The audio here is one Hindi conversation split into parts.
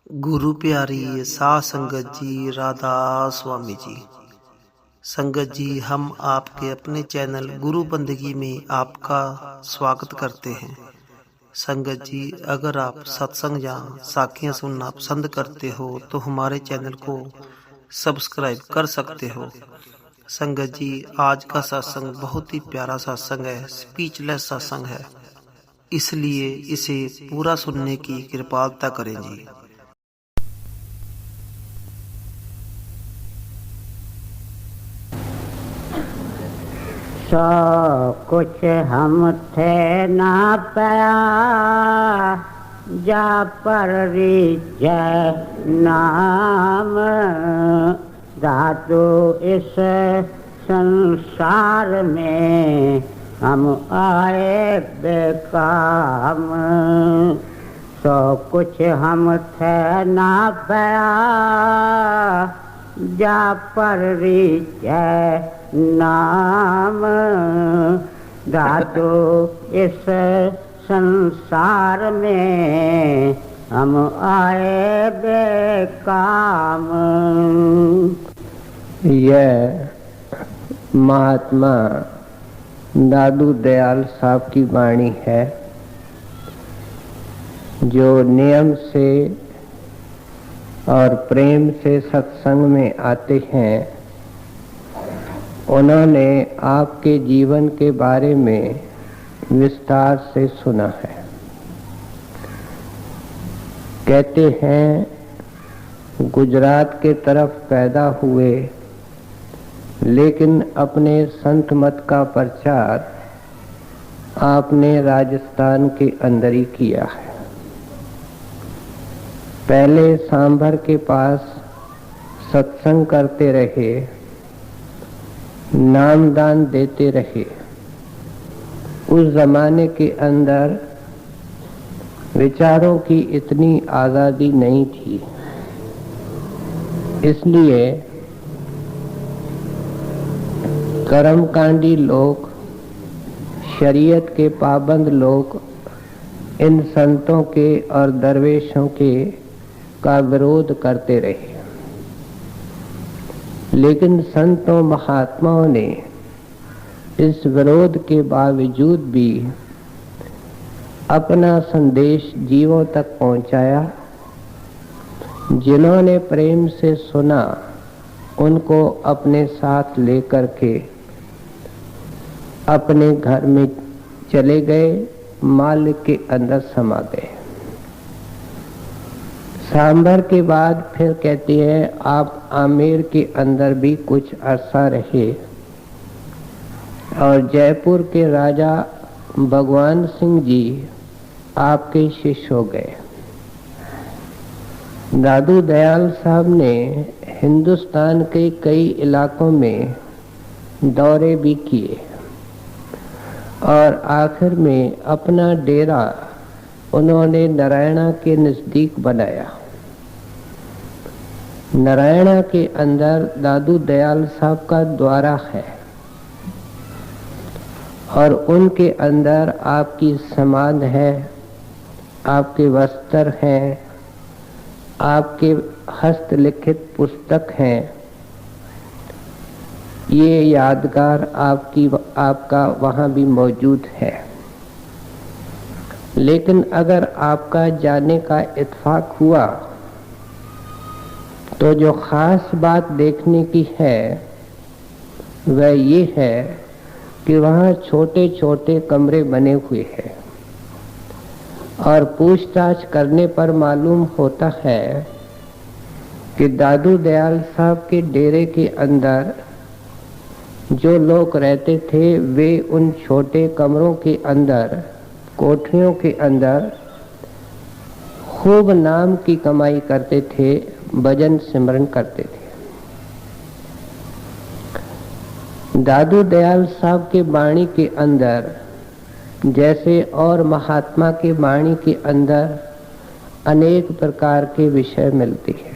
गुरु प्यारी साध संगत जी, राधा स्वामी जी। संगत जी, हम आपके अपने चैनल गुरु बंदगी में आपका स्वागत करते हैं। संगत जी, अगर आप सत्संग या साखियां सुनना पसंद करते हो तो हमारे चैनल को सब्सक्राइब कर सकते हो। संगत जी, आज का सत्संग बहुत ही प्यारा सत्संग है, स्पीचलेस सत्संग है, इसलिए इसे पूरा सुनने की कृपालता करें जी। सो कुछ हम थे ना पाया, जा पर जय नाम धातु इस संसार में हम आए बेकाम। सो कुछ हम थे ना पाया, जा पर जय नाम धातु इस संसार में हम आए बेकाम। यह महात्मा दादू दयाल साहब की वाणी है, जो नियम से और प्रेम से सत्संग में आते हैं। उन्होंने आपके जीवन के बारे में विस्तार से सुना है। कहते हैं गुजरात के तरफ पैदा हुए, लेकिन अपने संत मत का प्रचार आपने राजस्थान के अंदर ही किया है। पहले सांभर के पास सत्संग करते रहे, नामदान देते रहे। उस जमाने के अंदर विचारों की इतनी आज़ादी नहीं थी, इसलिए कर्मकांडी लोग, शरीयत के पाबंद लोग इन संतों के और दरवेशों के का विरोध करते रहे। लेकिन संतों महात्माओं ने इस विरोध के बावजूद भी अपना संदेश जीवों तक पहुंचाया। जिन्होंने प्रेम से सुना, उनको अपने साथ लेकर के अपने घर में चले गए, माल के अंदर समा गए। सांभर के बाद फिर कहती है आप आमेर के अंदर भी कुछ अरसा रहे और जयपुर के राजा भगवान सिंह जी आपके शिष्य हो गए। दादू दयाल साहब ने हिंदुस्तान के कई इलाकों में दौरे भी किए और आखिर में अपना डेरा उन्होंने नारायणा के नजदीक बनाया। नारायणा के अंदर दादू दयाल साहब का द्वारा है और उनके अंदर आपकी समाध है, आपके वस्त्र हैं, आपके हस्तलिखित पुस्तक हैं। ये यादगार आपका वहाँ भी मौजूद है। लेकिन अगर आपका जाने का इत्फाक हुआ तो जो खास बात देखने की है वह ये है कि वहाँ छोटे छोटे कमरे बने हुए हैं और पूछताछ करने पर मालूम होता है कि दादू दयाल साहब के डेरे के अंदर जो लोग रहते थे वे उन छोटे कमरों के अंदर, कोठरियों के अंदर खूब नाम की कमाई करते थे, भजन सिमरन करते थे। दादू दयाल साहब के वाणी के अंदर, जैसे और महात्मा के वाणी के अंदर, अनेक प्रकार के विषय मिलते हैं।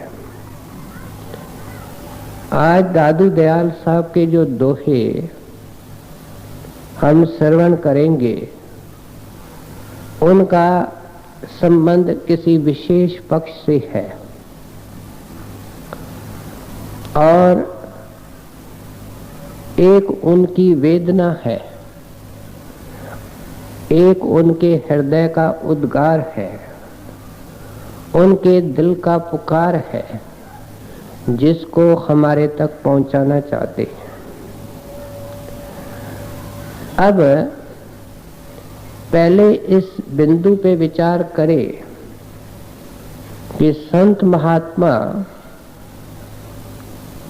आज दादू दयाल साहब के जो दोहे हम श्रवण करेंगे, उनका संबंध किसी विशेष पक्ष से है। और एक उनकी वेदना है, एक उनके हृदय का उद्गार है, उनके दिल का पुकार है, जिसको हमारे तक पहुंचाना चाहते हैं। अब पहले इस बिंदु पे विचार करें कि संत महात्मा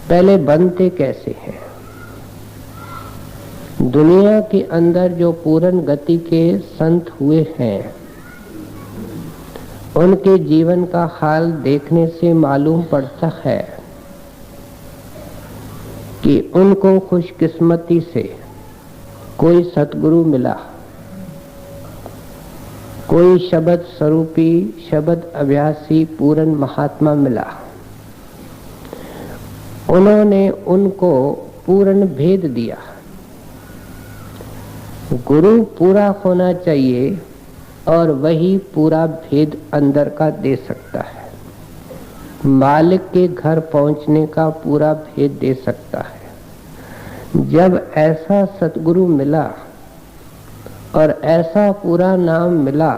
पहले बनते कैसे हैं। दुनिया के अंदर जो पूर्ण गति के संत हुए हैं, उनके जीवन का हाल देखने से मालूम पड़ता है कि उनको खुशकिस्मती से कोई सतगुरु मिला, कोई शब्द स्वरूपी शब्द अभ्यासी पूर्ण महात्मा मिला। उन्होंने उनको पूर्ण भेद दिया। गुरु पूरा होना चाहिए और वही पूरा भेद अंदर का दे सकता है। मालिक के घर पहुंचने का पूरा भेद दे सकता है। जब ऐसा सतगुरु मिला और ऐसा पूरा नाम मिला,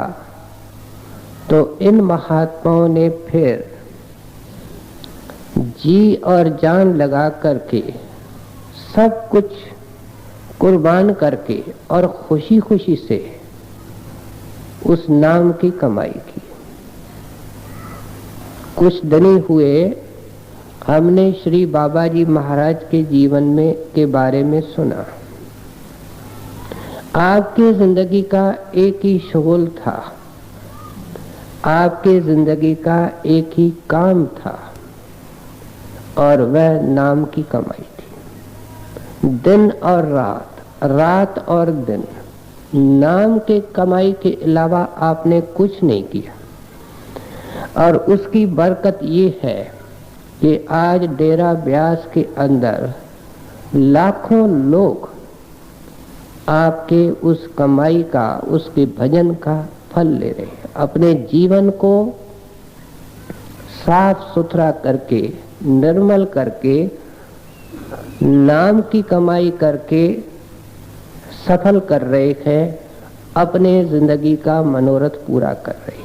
तो इन महात्माओं ने फिर जी और जान लगा करके सब कुछ कुर्बान करके और खुशी खुशी से उस नाम की कमाई की। कुछ दिन हुए हमने श्री बाबा जी महाराज के जीवन में के बारे में सुना। आपकी जिंदगी का एक ही शोल था, आपकी जिंदगी का एक ही काम था और वह नाम की कमाई थी। दिन और रात, रात और दिन, नाम के कमाई के अलावा आपने कुछ नहीं किया। और उसकी बरकत ये है कि आज डेरा ब्यास के अंदर लाखों लोग आपके उस कमाई का, उसके भजन का फल ले रहे हैं। अपने जीवन को साफ सुथरा करके, निर्मल करके, नाम की कमाई करके सफल कर रहे हैं, अपने जिंदगी का मनोरथ पूरा कर रहे हैं।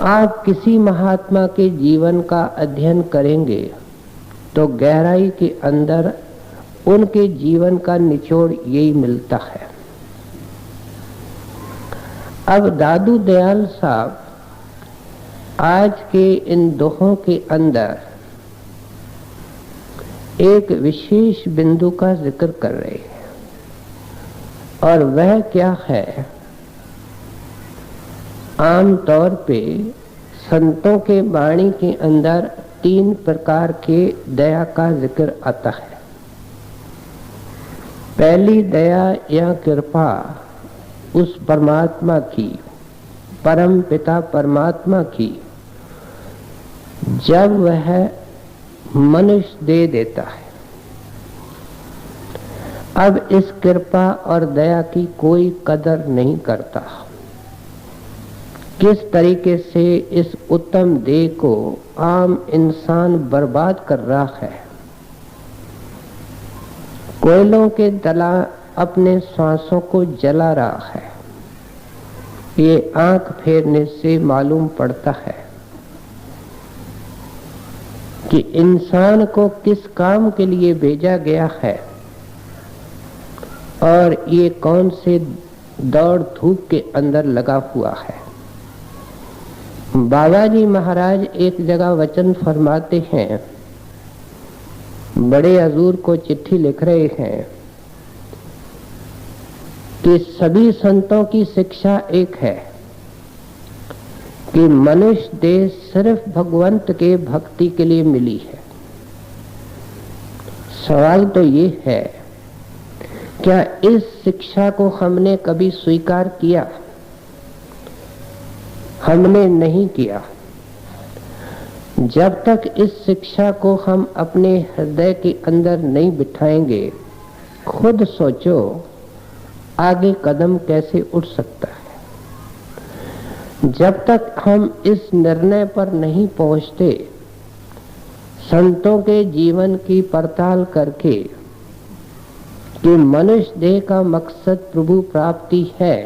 आप किसी महात्मा के जीवन का अध्ययन करेंगे तो गहराई के अंदर उनके जीवन का निचोड़ यही मिलता है। अब दादू दयाल साहब आज के इन दोहों के अंदर एक विशेष बिंदु का जिक्र कर रहे हैं, और वह क्या है? आम तौर पे संतों के वाणी के अंदर 3 प्रकार के दया का जिक्र आता है। पहली दया या कृपा उस परमात्मा की, परम पिता परमात्मा की, जब वह मनुष्य दे देता है। अब इस कृपा और दया की कोई कदर नहीं करता। किस तरीके से इस उत्तम देह को आम इंसान बर्बाद कर रहा है। कोयलों के तला अपने सांसों को जला रहा है। ये आंख फेरने से मालूम पड़ता है कि इंसान को किस काम के लिए भेजा गया है और ये कौन से दौड़ धूप के अंदर लगा हुआ है। बाबा जी महाराज एक जगह वचन फरमाते हैं, बड़े हजूर को चिट्ठी लिख रहे हैं कि सभी संतों की शिक्षा एक है कि मनुष्य देह सिर्फ भगवंत के भक्ति के लिए मिली है। सवाल तो ये है, क्या इस शिक्षा को हमने कभी स्वीकार किया? हमने नहीं किया। जब तक इस शिक्षा को हम अपने हृदय के अंदर नहीं बिठाएंगे, खुद सोचो आगे कदम कैसे उठ सकता है। जब तक हम इस निर्णय पर नहीं पहुंचते, संतों के जीवन की पड़ताल करके कि मनुष्य देह का मकसद प्रभु प्राप्ति है,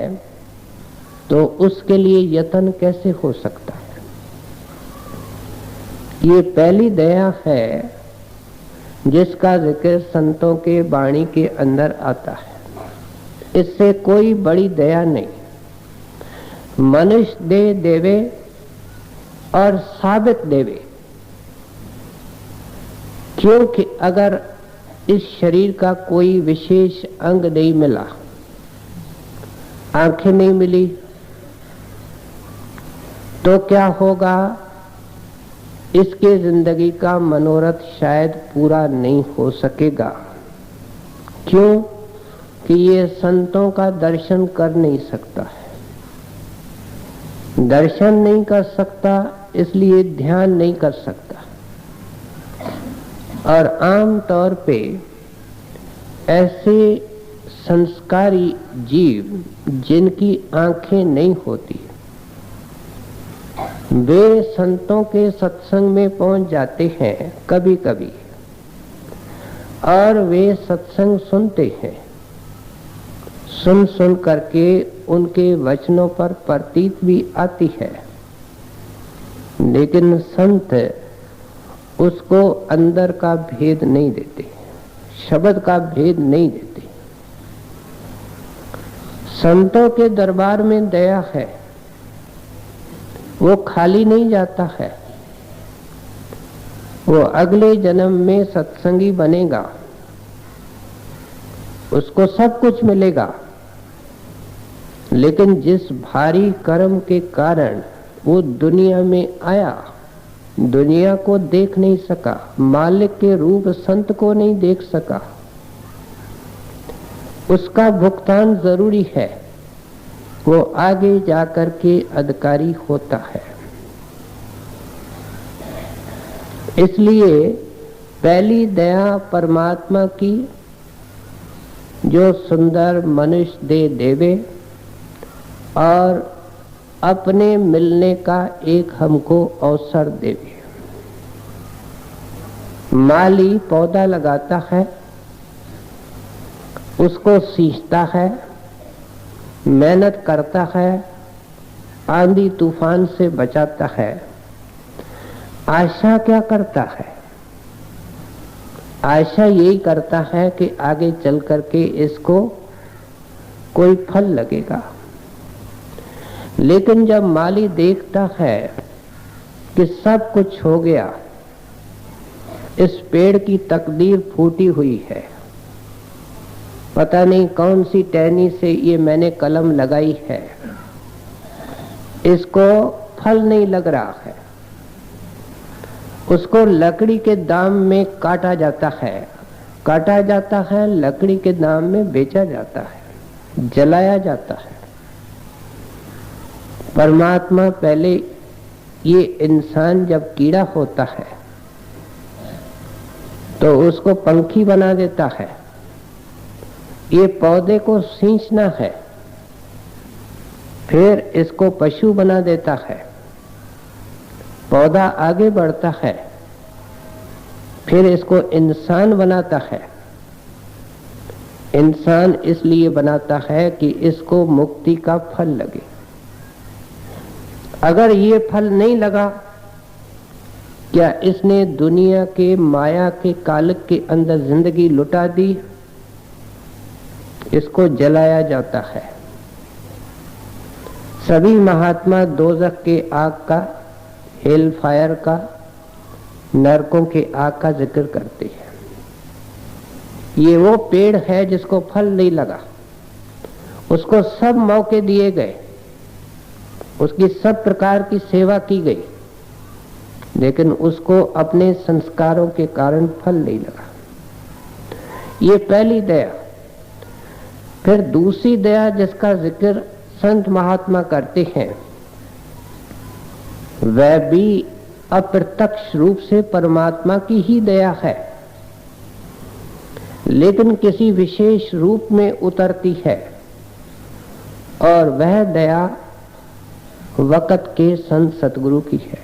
तो उसके लिए यत्न कैसे हो सकता है। ये पहली दया है जिसका जिक्र संतों के वाणी के अंदर आता है। इससे कोई बड़ी दया नहीं। मनुष्य दे देवे और साबित देवे, क्योंकि अगर इस शरीर का कोई विशेष अंग नहीं मिला, आंखें नहीं मिली, तो क्या होगा, इसके जिंदगी का मनोरथ शायद पूरा नहीं हो सकेगा। क्यों कि ये संतों का दर्शन कर नहीं सकता है। दर्शन नहीं कर सकता, इसलिए ध्यान नहीं कर सकता। और आम तौर पे ऐसे संस्कारी जीव जिनकी आंखें नहीं होती, वे संतों के सत्संग में पहुंच जाते हैं कभी कभी, और वे सत्संग सुनते हैं। सुन सुन करके उनके वचनों पर प्रतीत भी आती है, लेकिन संत उसको अंदर का भेद नहीं देते, शब्द का भेद नहीं देते। संतों के दरबार में दया है, वो खाली नहीं जाता है। वो अगले जन्म में सत्संगी बनेगा, उसको सब कुछ मिलेगा, लेकिन जिस भारी कर्म के कारण वो दुनिया में आया, दुनिया को देख नहीं सका, मालिक के रूप संत को नहीं देख सका, उसका भुगतान जरूरी है। वो आगे जाकर के अधिकारी होता है। इसलिए पहली दया परमात्मा की, जो सुंदर मनुष्य दे देवे और अपने मिलने का एक हमको अवसर देवे। माली पौधा लगाता है, उसको सींचता है, मेहनत करता है, आंधी तूफान से बचाता है। आशा क्या करता है? आशा यही करता है कि आगे चल करके इसको कोई फल लगेगा। लेकिन जब माली देखता है कि सब कुछ हो गया, इस पेड़ की तकदीर फूटी हुई है, पता नहीं कौन सी टहनी से ये मैंने कलम लगाई है, इसको फल नहीं लग रहा है, उसको लकड़ी के दाम में काटा जाता है, लकड़ी के दाम में बेचा जाता है, जलाया जाता है। परमात्मा पहले ये इंसान जब कीड़ा होता है तो उसको पंखी बना देता है। ये पौधे को सींचना है, फिर इसको पशु बना देता है, पौधा आगे बढ़ता है, फिर इसको इंसान बनाता है। इंसान इसलिए बनाता है कि इसको मुक्ति का फल लगे। अगर ये फल नहीं लगा, क्या इसने दुनिया के माया के कालक के अंदर जिंदगी लुटा दी? इसको जलाया जाता है। सभी महात्मा दोजख के आग का, हेल फायर का, नरकों के आग का जिक्र करते हैं। ये वो पेड़ है जिसको फल नहीं लगा, उसको सब मौके दिए गए, उसकी सब प्रकार की सेवा की गई, लेकिन उसको अपने संस्कारों के कारण फल नहीं लगा। ये पहली दया। फिर दूसरी दया जिसका जिक्र संत महात्मा करते हैं, वह भी अप्रत्यक्ष रूप से परमात्मा की ही दया है, लेकिन किसी विशेष रूप में उतरती है। और वह दया वक़्त के संत सतगुरु की है।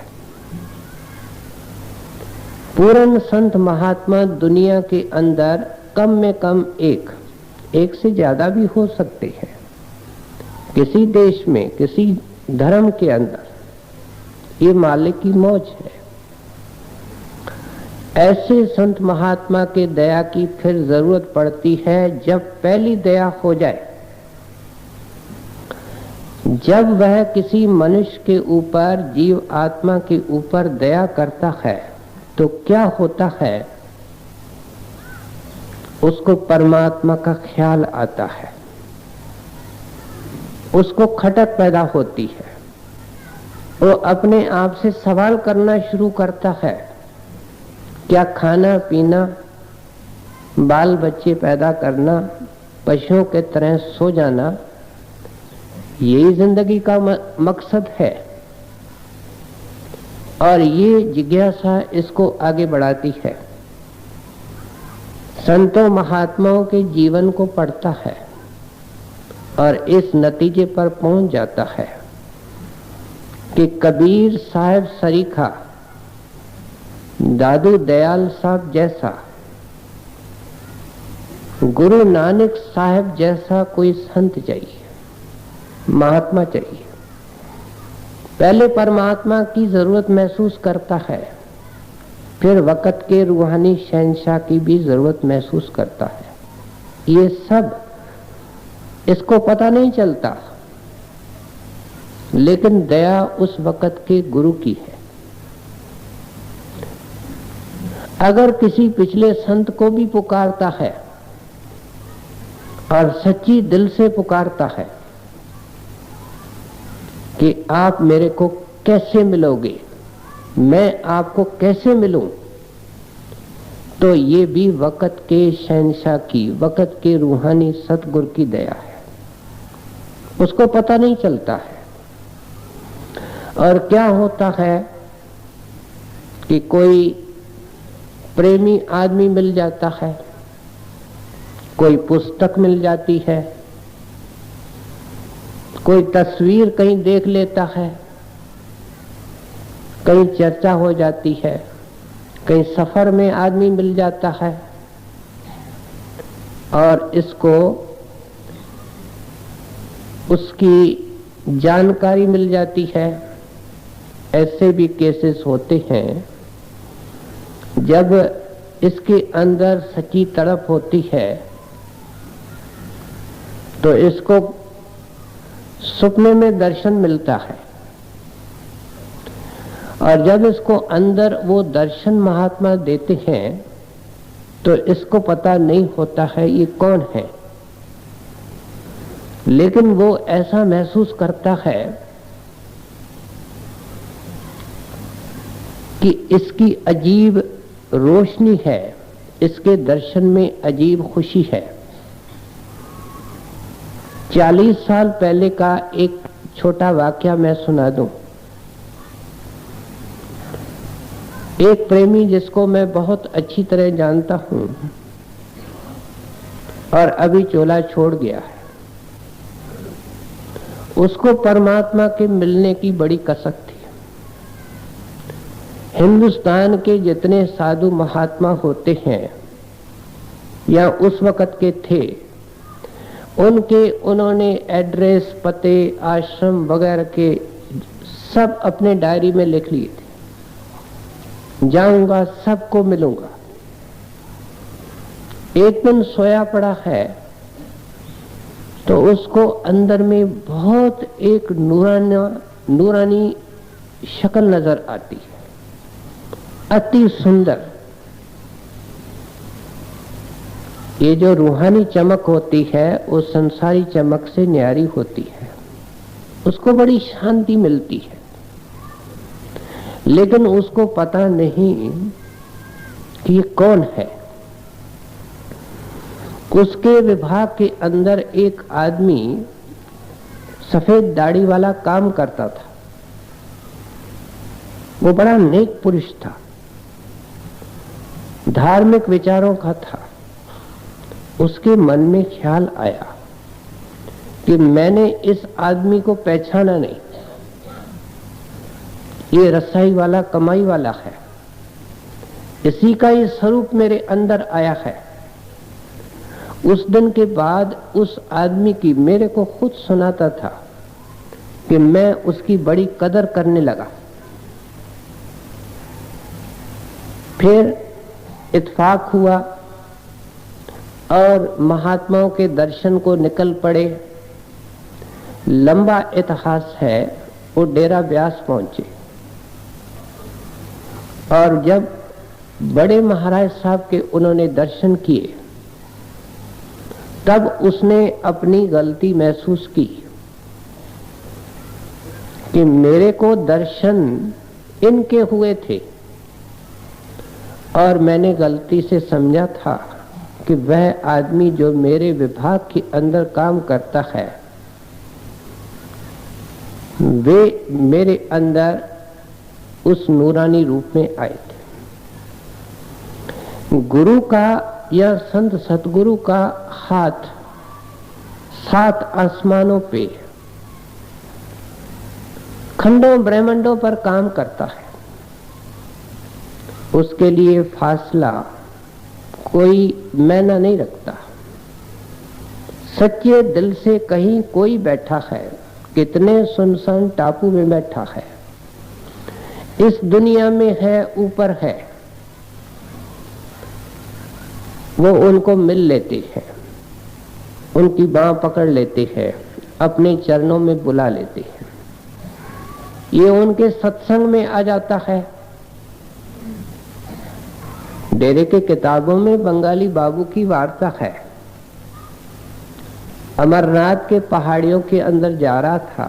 पूर्ण संत महात्मा दुनिया के अंदर कम में कम एक से ज्यादा भी हो सकते हैं। किसी देश में, किसी धर्म के अंदर ये मालिक की मौज है। ऐसे संत महात्मा के दया की फिर जरूरत पड़ती है जब पहली दया हो जाए, जब वह किसी मनुष्य के ऊपर, जीव आत्मा के ऊपर दया करता है तो क्या होता है, उसको परमात्मा का ख्याल आता है, उसको खटक पैदा होती है, वो अपने आप से सवाल करना शुरू करता है, क्या खाना पीना, बाल बच्चे पैदा करना, पशुओं के तरह सो जाना, यही जिंदगी का मकसद है? और ये जिज्ञासा इसको आगे बढ़ाती है। संतों महात्माओं के जीवन को पढ़ता है और इस नतीजे पर पहुंच जाता है कि कबीर साहब सरीखा, दादू दयाल साहब जैसा, गुरु नानक साहब जैसा कोई संत चाहिए, महात्मा चाहिए। पहले परमात्मा की जरूरत महसूस करता है, फिर वक़्त के रूहानी शहंशाह की भी जरूरत महसूस करता है। ये सब इसको पता नहीं चलता, लेकिन दया उस वक़्त के गुरु की है। अगर किसी पिछले संत को भी पुकारता है और सच्ची दिल से पुकारता है कि आप मेरे को कैसे मिलोगे, मैं आपको कैसे मिलूं, तो ये भी वक़्त के शहंशाह की, वक़्त के रूहानी सतगुरु की दया है। उसको पता नहीं चलता है। और क्या होता है कि कोई प्रेमी आदमी मिल जाता है, कोई पुस्तक मिल जाती है, कोई तस्वीर कहीं देख लेता है, कहीं चर्चा हो जाती है, कहीं सफर में आदमी मिल जाता है और इसको उसकी जानकारी मिल जाती है। ऐसे भी केसेस होते हैं जब इसके अंदर सच्ची तड़प होती है तो इसको सपने में दर्शन मिलता है, और जब इसको अंदर वो दर्शन महात्मा देते हैं तो इसको पता नहीं होता है ये कौन है, लेकिन वो ऐसा महसूस करता है कि इसकी अजीब रोशनी है, इसके दर्शन में अजीब खुशी है। 40 साल पहले का एक छोटा वाकया मैं सुना दूं। एक प्रेमी जिसको मैं बहुत अच्छी तरह जानता हूं और अभी चोला छोड़ गया है, उसको परमात्मा के मिलने की बड़ी कसक थी। हिंदुस्तान के जितने साधु महात्मा होते हैं या उस वक़्त के थे, उन्होंने एड्रेस, पते, आश्रम वगैरह के सब अपने डायरी में लिख लिए थे। जाऊंगा, सबको मिलूंगा। एक दिन सोया पड़ा है तो उसको अंदर में बहुत एक नूरानी शक्ल नजर आती है, अति सुंदर। ये जो रूहानी चमक होती है वो संसारी चमक से न्यारी होती है, उसको बड़ी शांति मिलती है, लेकिन उसको पता नहीं कि ये कौन है। उसके विभाग के अंदर एक आदमी सफेद दाढ़ी वाला काम करता था। वो बड़ा नेक पुरुष था, धार्मिक विचारों का था। उसके मन में ख्याल आया कि मैंने इस आदमी को पहचाना नहीं, ये रसाई वाला, कमाई वाला है, इसी का ये स्वरूप मेरे अंदर आया है। उस दिन के बाद उस आदमी की मेरे को खुद सुनाता था कि मैं उसकी बड़ी कदर करने लगा। फिर इत्तेफाक हुआ और महात्माओं के दर्शन को निकल पड़े। लंबा इतिहास है। वो डेरा ब्यास पहुंचे और जब बड़े महाराज साहब के उन्होंने दर्शन किए तब उसने अपनी गलती महसूस की कि मेरे को दर्शन इनके हुए थे और मैंने गलती से समझा था कि वह आदमी जो मेरे विभाग के अंदर काम करता है वे मेरे अंदर उस नूरानी रूप में आए थे। गुरु का या संत सतगुरु का हाथ 7 आसमानों पे खंडों ब्रह्मांडों पर काम करता है। उसके लिए फासला कोई मायना नहीं रखता। सच्चे दिल से कहीं कोई बैठा है, कितने सुनसान टापू में बैठा है, इस दुनिया में है, ऊपर है, वो उनको मिल लेते हैं, उनकी बांह पकड़ लेते हैं, अपने चरणों में बुला लेते हैं। ये उनके सत्संग में आ जाता है। डेरे के किताबों में बंगाली बाबू की वार्ता है। अमरनाथ के पहाड़ियों के अंदर जा रहा था।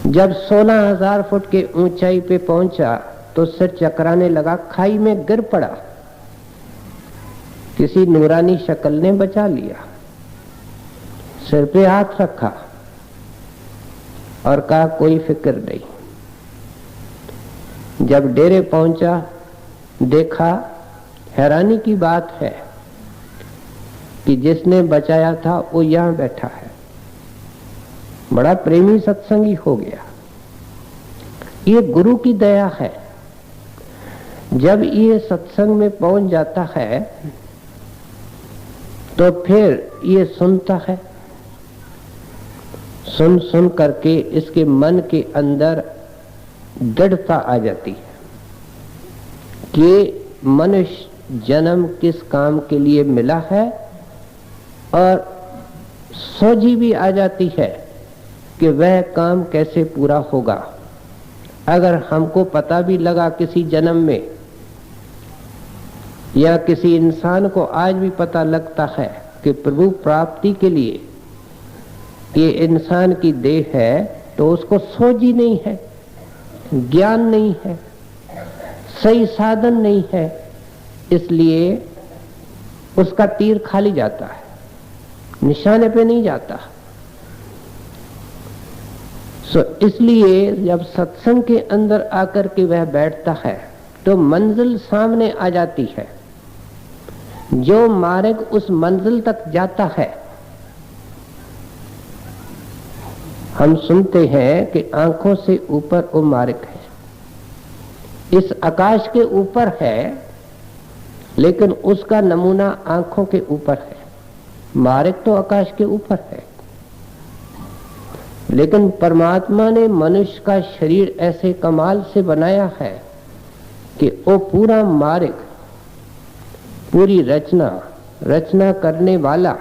जब 16,000 फुट के ऊंचाई पे पहुंचा तो सिर चकराने लगा, खाई में गिर पड़ा। किसी नूरानी शक्ल ने बचा लिया, सिर पे हाथ रखा और कहा कोई फिक्र नहीं। जब डेरे पहुंचा देखा, हैरानी की बात है कि जिसने बचाया था वो यहां बैठा है। बड़ा प्रेमी सत्संगी हो गया। ये गुरु की दया है। जब ये सत्संग में पहुंच जाता है तो फिर ये सुनता है। सुन सुन करके इसके मन के अंदर दृढ़ता आ जाती है कि मनुष्य जन्म किस काम के लिए मिला है, और सोझी भी आ जाती है कि वह काम कैसे पूरा होगा। अगर हमको पता भी लगा किसी जन्म में, या किसी इंसान को आज भी पता लगता है कि प्रभु प्राप्ति के लिए ये इंसान की देह है, तो उसको सोझी नहीं है, ज्ञान नहीं है, सही साधन नहीं है, इसलिए उसका तीर खाली जाता है, निशाने पे नहीं जाता। इसलिए जब सत्संग के अंदर आकर के वह बैठता है तो मंजिल सामने आ जाती है। जो मार्ग उस मंजिल तक जाता है, हम सुनते हैं कि आंखों से ऊपर वो मार्ग है, इस आकाश के ऊपर है, लेकिन उसका नमूना आंखों के ऊपर है। मार्ग तो आकाश के ऊपर है, लेकिन परमात्मा ने मनुष्य का शरीर ऐसे कमाल से बनाया है कि वो पूरा मार्ग, पूरी रचना करने वाला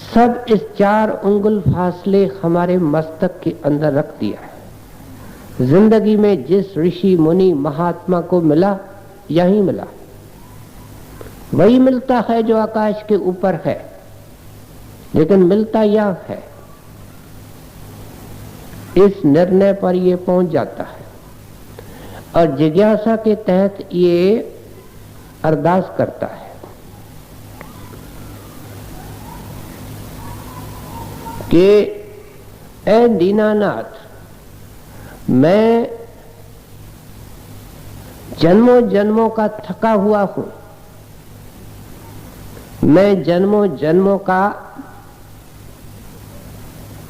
सब इस 4 उंगल फासले हमारे मस्तक के अंदर रख दिया है। जिंदगी में जिस ऋषि मुनि महात्मा को मिला, यही मिला, वही मिलता है जो आकाश के ऊपर है, लेकिन मिलता यह है। इस निर्णय पर ये पहुंच जाता है और जिज्ञासा के तहत ये अरदास करता है कि ऐ दीनानाथ, मैं जन्मों जन्मों का थका हुआ हूं, मैं जन्मों जन्मों का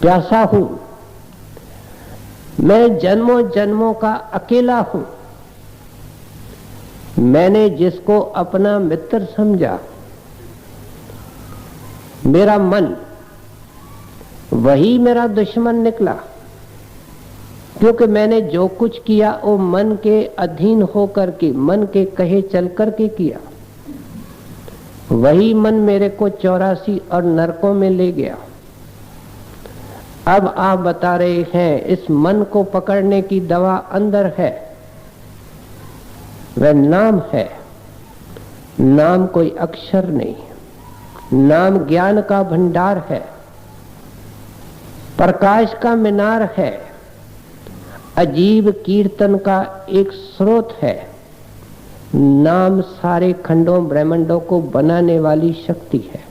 प्यासा हूं, मैं जन्मों जन्मों का अकेला हूं। मैंने जिसको अपना मित्र समझा, मेरा मन, वही मेरा दुश्मन निकला, क्योंकि मैंने जो कुछ किया वो मन के अधीन होकर के, मन के कहे चल कर के किया। वही मन मेरे को 84 और नरकों में ले गया। अब आप बता रहे हैं इस मन को पकड़ने की दवा अंदर है, वह नाम है। नाम कोई अक्षर नहीं, नाम ज्ञान का भंडार है, प्रकाश का मीनार है, अजीब कीर्तन का एक स्रोत है। नाम सारे खंडों ब्रह्मांडों को बनाने वाली शक्ति है।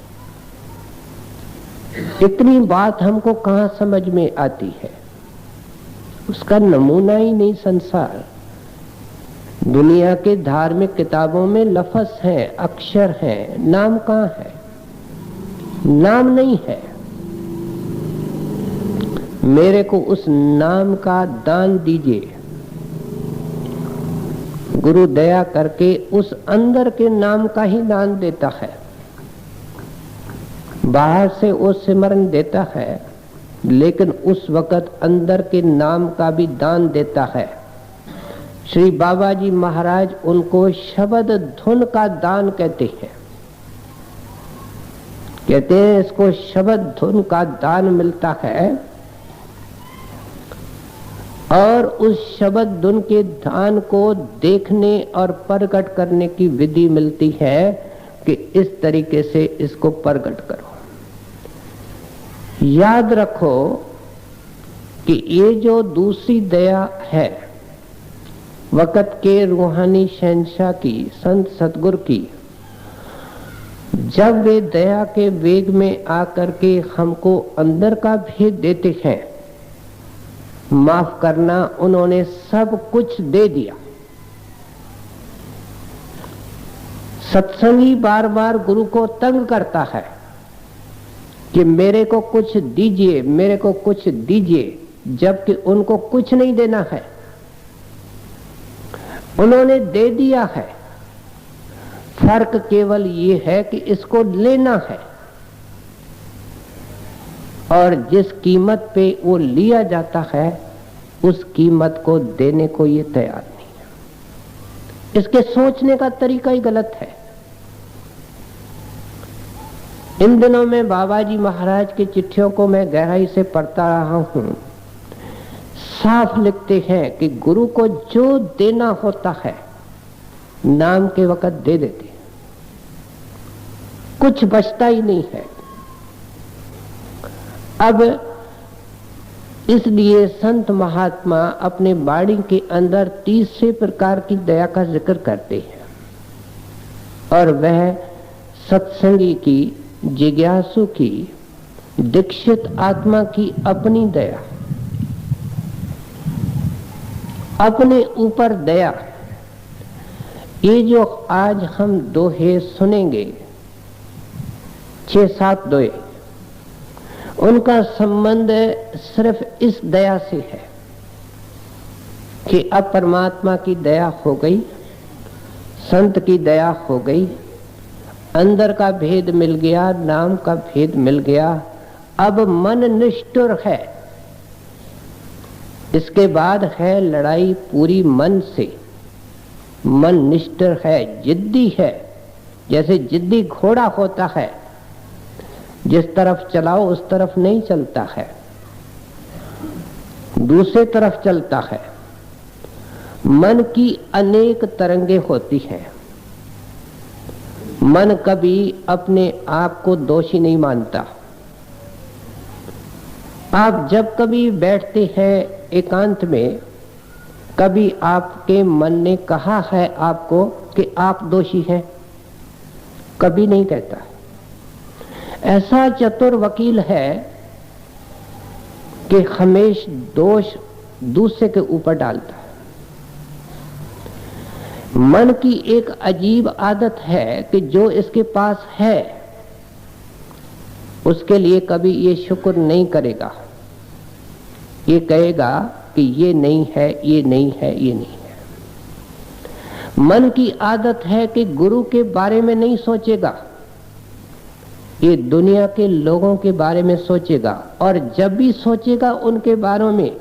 इतनी बात हमको कहां समझ में आती है? उसका नमूना ही नहीं संसार। दुनिया के धार्मिक किताबों में लफ्ज़ हैं, अक्षर हैं, नाम कहां है? नाम नहीं है। मेरे को उस नाम का दान दीजिए। गुरु दया करके उस अंदर के नाम का ही दान देता है। बाहर से वो सिमरन देता है, लेकिन उस वक्त अंदर के नाम का भी दान देता है। श्री बाबा जी महाराज उनको शब्द धुन का दान कहते हैं। कहते हैं इसको शब्द धुन का दान मिलता है, और उस शब्द धुन के दान को देखने और प्रकट करने की विधि मिलती है कि इस तरीके से इसको प्रकट करो। याद रखो कि ये जो दूसरी दया है, वक़्त के रूहानी शहंशाह की, संत सतगुरु की, जब वे दया के वेग में आकर के हमको अंदर का भेद देते हैं, माफ करना, उन्होंने सब कुछ दे दिया। सत्संगी बार बार गुरु को तंग करता है कि मेरे को कुछ दीजिए, मेरे को कुछ दीजिए, जबकि उनको कुछ नहीं देना है। उन्होंने दे दिया है। फर्क केवल ये है कि इसको लेना है, और जिस कीमत पे वो लिया जाता है उस कीमत को देने को ये तैयार नहीं है। इसके सोचने का तरीका ही गलत है। इन दिनों में बाबा जी महाराज की चिट्ठियों को मैं गहराई से पढ़ता रहा हूं। साफ लिखते हैं कि गुरु को जो देना होता है नाम के वक्त दे देते, कुछ बचता ही नहीं है। अब इसलिए संत महात्मा अपने वाणी के अंदर तीसरे प्रकार की दया का जिक्र करते हैं, और वह सत्संगी की, जिज्ञासु की, दीक्षित आत्मा की अपनी दया, अपने ऊपर दया। ये जो आज हम दोहे सुनेंगे, 6-7 दोहे, उनका संबंध सिर्फ इस दया से है कि अब परमात्मा की दया हो गई, संत की दया हो गई, अंदर का भेद मिल गया, नाम का भेद मिल गया। अब मन निष्ठुर है। इसके बाद है लड़ाई पूरी मन से। मन निष्ठुर है, जिद्दी है। जैसे जिद्दी घोड़ा होता है, जिस तरफ चलाओ उस तरफ नहीं चलता है, दूसरे तरफ चलता है। मन की अनेक तरंगे होती हैं। मन कभी अपने आप को दोषी नहीं मानता। आप जब कभी बैठते हैं एकांत में, कभी आपके मन ने कहा है आपको कि आप दोषी हैं? कभी नहीं कहता। ऐसा चतुर वकील है कि हमेश दोष दूसरे के ऊपर डालता है। मन की एक अजीब आदत है कि जो इसके पास है उसके लिए कभी ये शुक्र नहीं करेगा। ये कहेगा कि ये नहीं है, ये नहीं है, ये नहीं है। मन की आदत है कि गुरु के बारे में नहीं सोचेगा, ये दुनिया के लोगों के बारे में सोचेगा, और जब भी सोचेगा उनके बारे में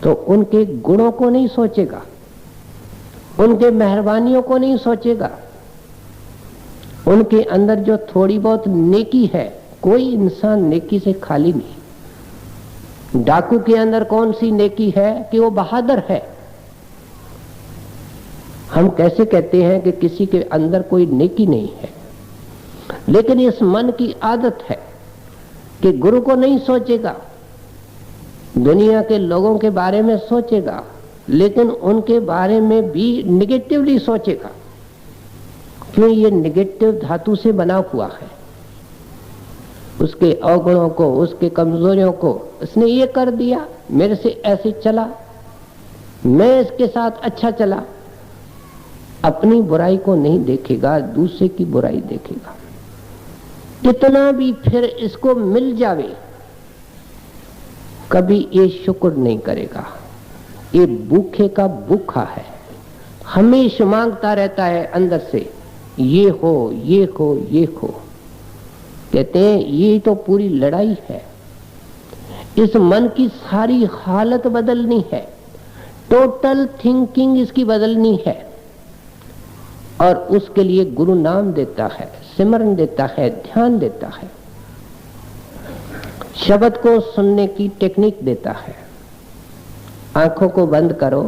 तो उनके गुणों को नहीं सोचेगा, उनके मेहरबानियों को नहीं सोचेगा, उनके अंदर जो थोड़ी बहुत नेकी है। कोई इंसान नेकी से खाली नहीं। डाकू के अंदर कौन सी नेकी है कि वो बहादुर है। हम कैसे कहते हैं कि किसी के अंदर कोई नेकी नहीं है, लेकिन इस मन की आदत है कि गुरु को नहीं सोचेगा, दुनिया के लोगों के बारे में सोचेगा, लेकिन उनके बारे में भी निगेटिवली सोचेगा। क्यों? ये निगेटिव धातु से बना हुआ है। उसके अवगुणों को, उसके कमजोरियों को, इसने ये कर दिया, मेरे से ऐसे चला, मैं इसके साथ अच्छा चला। अपनी बुराई को नहीं देखेगा, दूसरे की बुराई देखेगा। कितना भी फिर इसको मिल जावे, कभी ये शुक्र नहीं करेगा। ये भूखे का भूखा है, हमेशा मांगता रहता है अंदर से, ये हो, ये हो, ये हो। कहते हैं ये तो पूरी लड़ाई है। इस मन की सारी हालत बदलनी है, टोटल थिंकिंग इसकी बदलनी है, और उसके लिए गुरु नाम देता है, सिमरन देता है, ध्यान देता है, शब्द को सुनने की टेक्निक देता है। आंखों को बंद करो,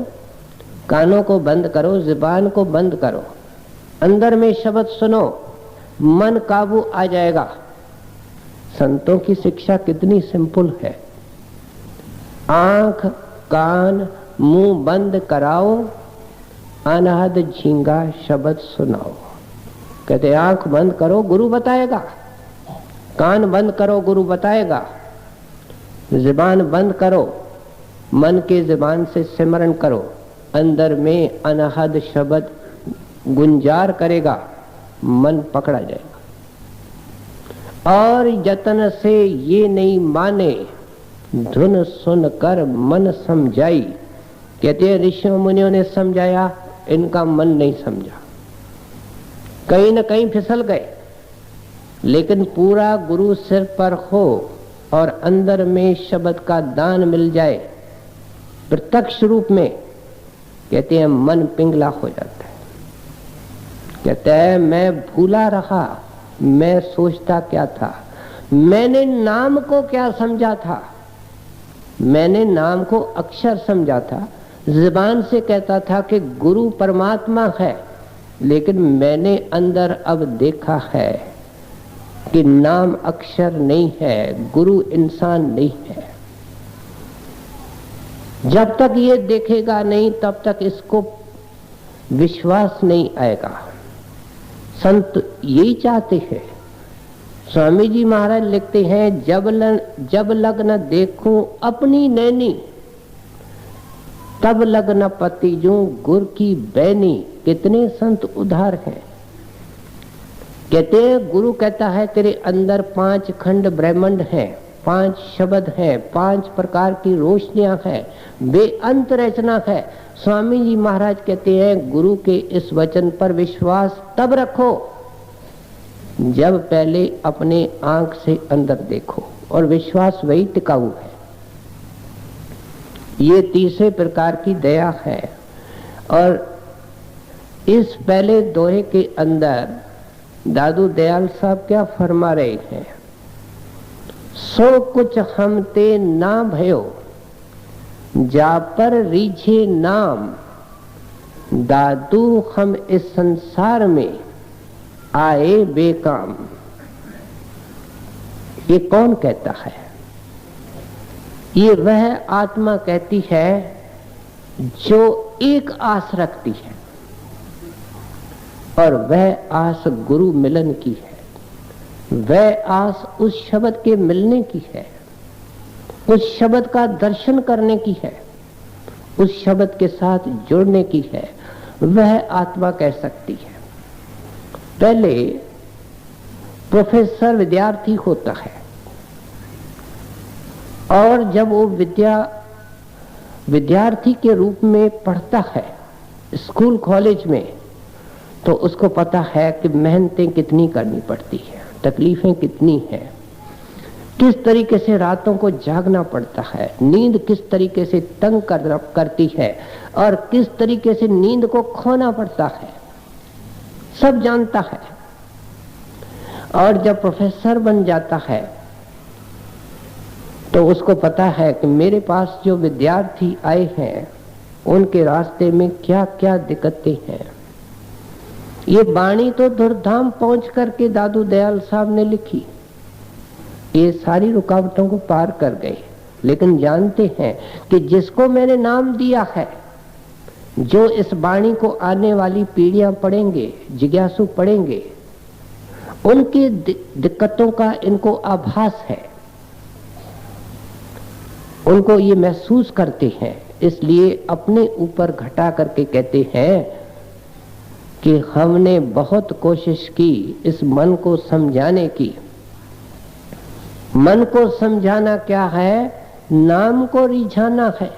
कानों को बंद करो, जुबान को बंद करो, अंदर में शब्द सुनो, मन काबू आ जाएगा। संतों की शिक्षा कितनी सिंपल है। आंख, कान, मुंह बंद कराओ, अनहद झींगा शब्द सुनाओ। कहते आंख बंद करो, गुरु बताएगा, कान बंद करो, गुरु बताएगा, जुबान बंद करो, मन के जुबान से सिमरन करो, अंदर में अनहद शब्द गुंजार करेगा, मन पकड़ा जाएगा। और यत्न से ये नहीं माने, धुन सुनकर मन समझाई। कहते हैं ऋषियों मुनियों ने समझाया, इनका मन नहीं समझा, कहीं न कहीं फिसल गए। लेकिन पूरा गुरु सिर पर हो और अंदर में शब्द का दान मिल जाए प्रत्यक्ष रूप में, कहते हैं मन पिंगला हो जाता है। कहता है मैं भूला रहा, मैं सोचता क्या था, मैंने नाम को क्या समझा था, मैंने नाम को अक्षर समझा था, जुबान से कहता था कि गुरु परमात्मा है, लेकिन मैंने अंदर अब देखा है कि नाम अक्षर नहीं है, गुरु इंसान नहीं है। जब तक ये देखेगा नहीं तब तक इसको विश्वास नहीं आएगा। संत यही चाहते हैं। स्वामी जी महाराज लिखते हैं, जब लग्न देखूं अपनी नैनी, तब लग्न पति जो गुर की बैनी। कितने संत उधार हैं। कहते हैं गुरु कहता है तेरे अंदर 5 खंड ब्रह्मांड हैं, 5 शब्द हैं, 5 प्रकार की रोशनियां हैं, बेअंत रचना है। स्वामी जी महाराज कहते हैं गुरु के इस वचन पर विश्वास तब रखो जब पहले अपने आंख से अंदर देखो, और विश्वास वही टिकाऊ है। ये तीसरे प्रकार की दया है। और इस पहले दोहे के अंदर दादू दयाल साहब क्या फरमा रहे हैं, सो कुछ हमते ना भयो, जा पर रीझे नाम, दादू हम इस संसार में आए बेकाम। ये कौन कहता है? ये वह आत्मा कहती है जो एक आस रखती है, और वह आस गुरु मिलन की है, वह आस उस शब्द के मिलने की है, उस शब्द का दर्शन करने की है, उस शब्द के साथ जुड़ने की है। वह आत्मा कह सकती है। पहले प्रोफेसर विद्यार्थी होता है, और जब वो विद्या विद्यार्थी के रूप में पढ़ता है स्कूल कॉलेज में, तो उसको पता है कि मेहनतें कितनी करनी पड़ती है, तकलीफें कितनी हैं, किस तरीके से रातों को जागना पड़ता है, नींद किस तरीके से तंग करती है और किस तरीके से नींद को खोना पड़ता है, सब जानता है। और जब प्रोफेसर बन जाता है तो उसको पता है कि मेरे पास जो विद्यार्थी आए हैं उनके रास्ते में क्या क्या दिक्कतें हैं। ये वाणी तो धूमधाम पहुंच करके दादू दयाल साहब ने लिखी, ये सारी रुकावटों को पार कर गए, लेकिन जानते हैं कि जिसको मैंने नाम दिया है, जो इस वाणी को आने वाली पीढ़ियां पढ़ेंगे, जिज्ञासु पढ़ेंगे, उनकी दिक्कतों का इनको आभास है, उनको ये महसूस करते हैं, इसलिए अपने ऊपर घटा करके कहते हैं कि हमने बहुत कोशिश की इस मन को समझाने की। मन को समझाना क्या है? नाम को रिझाना है।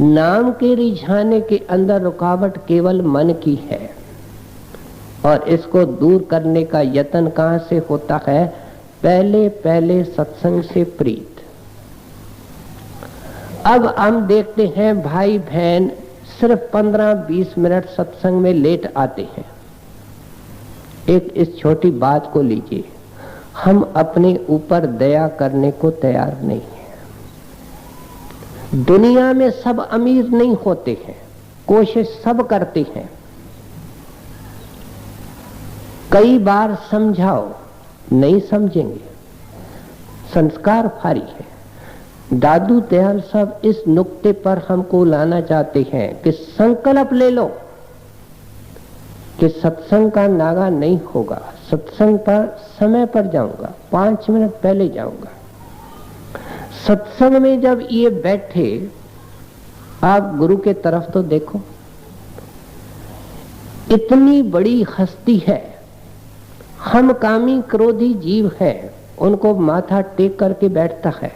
नाम के रिझाने के अंदर रुकावट केवल मन की है, और इसको दूर करने का यत्न कहां से होता है? पहले पहले सत्संग से प्रीत। अब हम देखते हैं भाई बहन सिर्फ 15-20 मिनट सत्संग में लेट आते हैं। एक इस छोटी बात को लीजिए, हम अपने ऊपर दया करने को तैयार नहीं है। दुनिया में सब अमीर नहीं होते हैं, कोशिश सब करते हैं। कई बार समझाओ, नहीं समझेंगे, संस्कार भारी है। दादू दयाल साहब इस नुक्ते पर हमको लाना चाहते हैं कि संकल्प ले लो कि सत्संग का नागा नहीं होगा, सत्संग पर समय पर जाऊंगा, 5 मिनट पहले जाऊंगा। सत्संग में जब ये बैठे, आप गुरु के तरफ तो देखो, इतनी बड़ी हस्ती है, हम कामी क्रोधी जीव है, उनको माथा टेक करके बैठता है।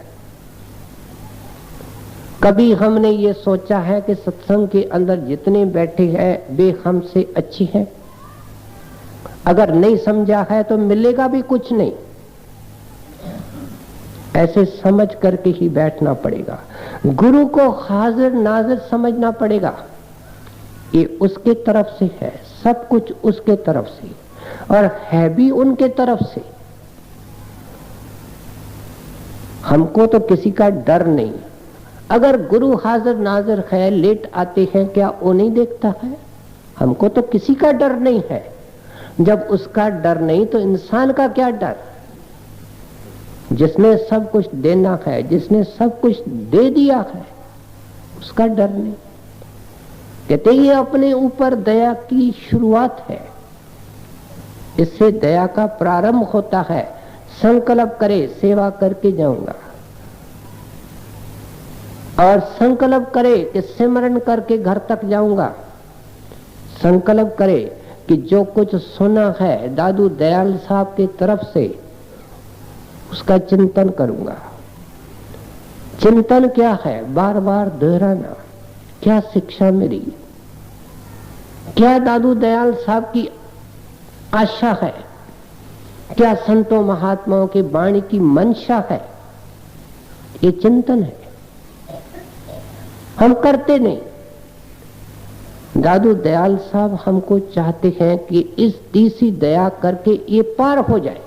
कभी हमने ये सोचा है कि सत्संग के अंदर जितने बैठे हैं वे हमसे अच्छी हैं? अगर नहीं समझा है तो मिलेगा भी कुछ नहीं। ऐसे समझ करके ही बैठना पड़ेगा। गुरु को हाजिर नाजिर समझना पड़ेगा। ये उसके तरफ से है, सब कुछ उसके तरफ से, और है भी उनके तरफ से। हमको तो किसी का डर नहीं। अगर गुरु हाजिर नाजिर है, लेट आते हैं, क्या वो नहीं देखता है? हमको तो किसी का डर नहीं है। जब उसका डर नहीं तो इंसान का क्या डर? जिसने सब कुछ देना है, जिसने सब कुछ दे दिया है, उसका डर नहीं। कहते ये अपने ऊपर दया की शुरुआत है, इससे दया का प्रारंभ होता है। संकल्प करे सेवा करके जाऊंगा, और संकल्प करे कि सिमरन करके घर तक जाऊंगा। संकल्प करे कि जो कुछ सुना है दादू दयाल साहब की तरफ से, उसका चिंतन करूंगा। चिंतन क्या है? बार बार दोहराना। क्या शिक्षा मेरी, क्या दादू दयाल साहब की आशा है, क्या संतों महात्माओं की वाणी की मंशा है? ये चिंतन है, हम करते नहीं। दादू दयाल साहब हमको चाहते हैं कि इस तीसरी दया करके ये पार हो जाए।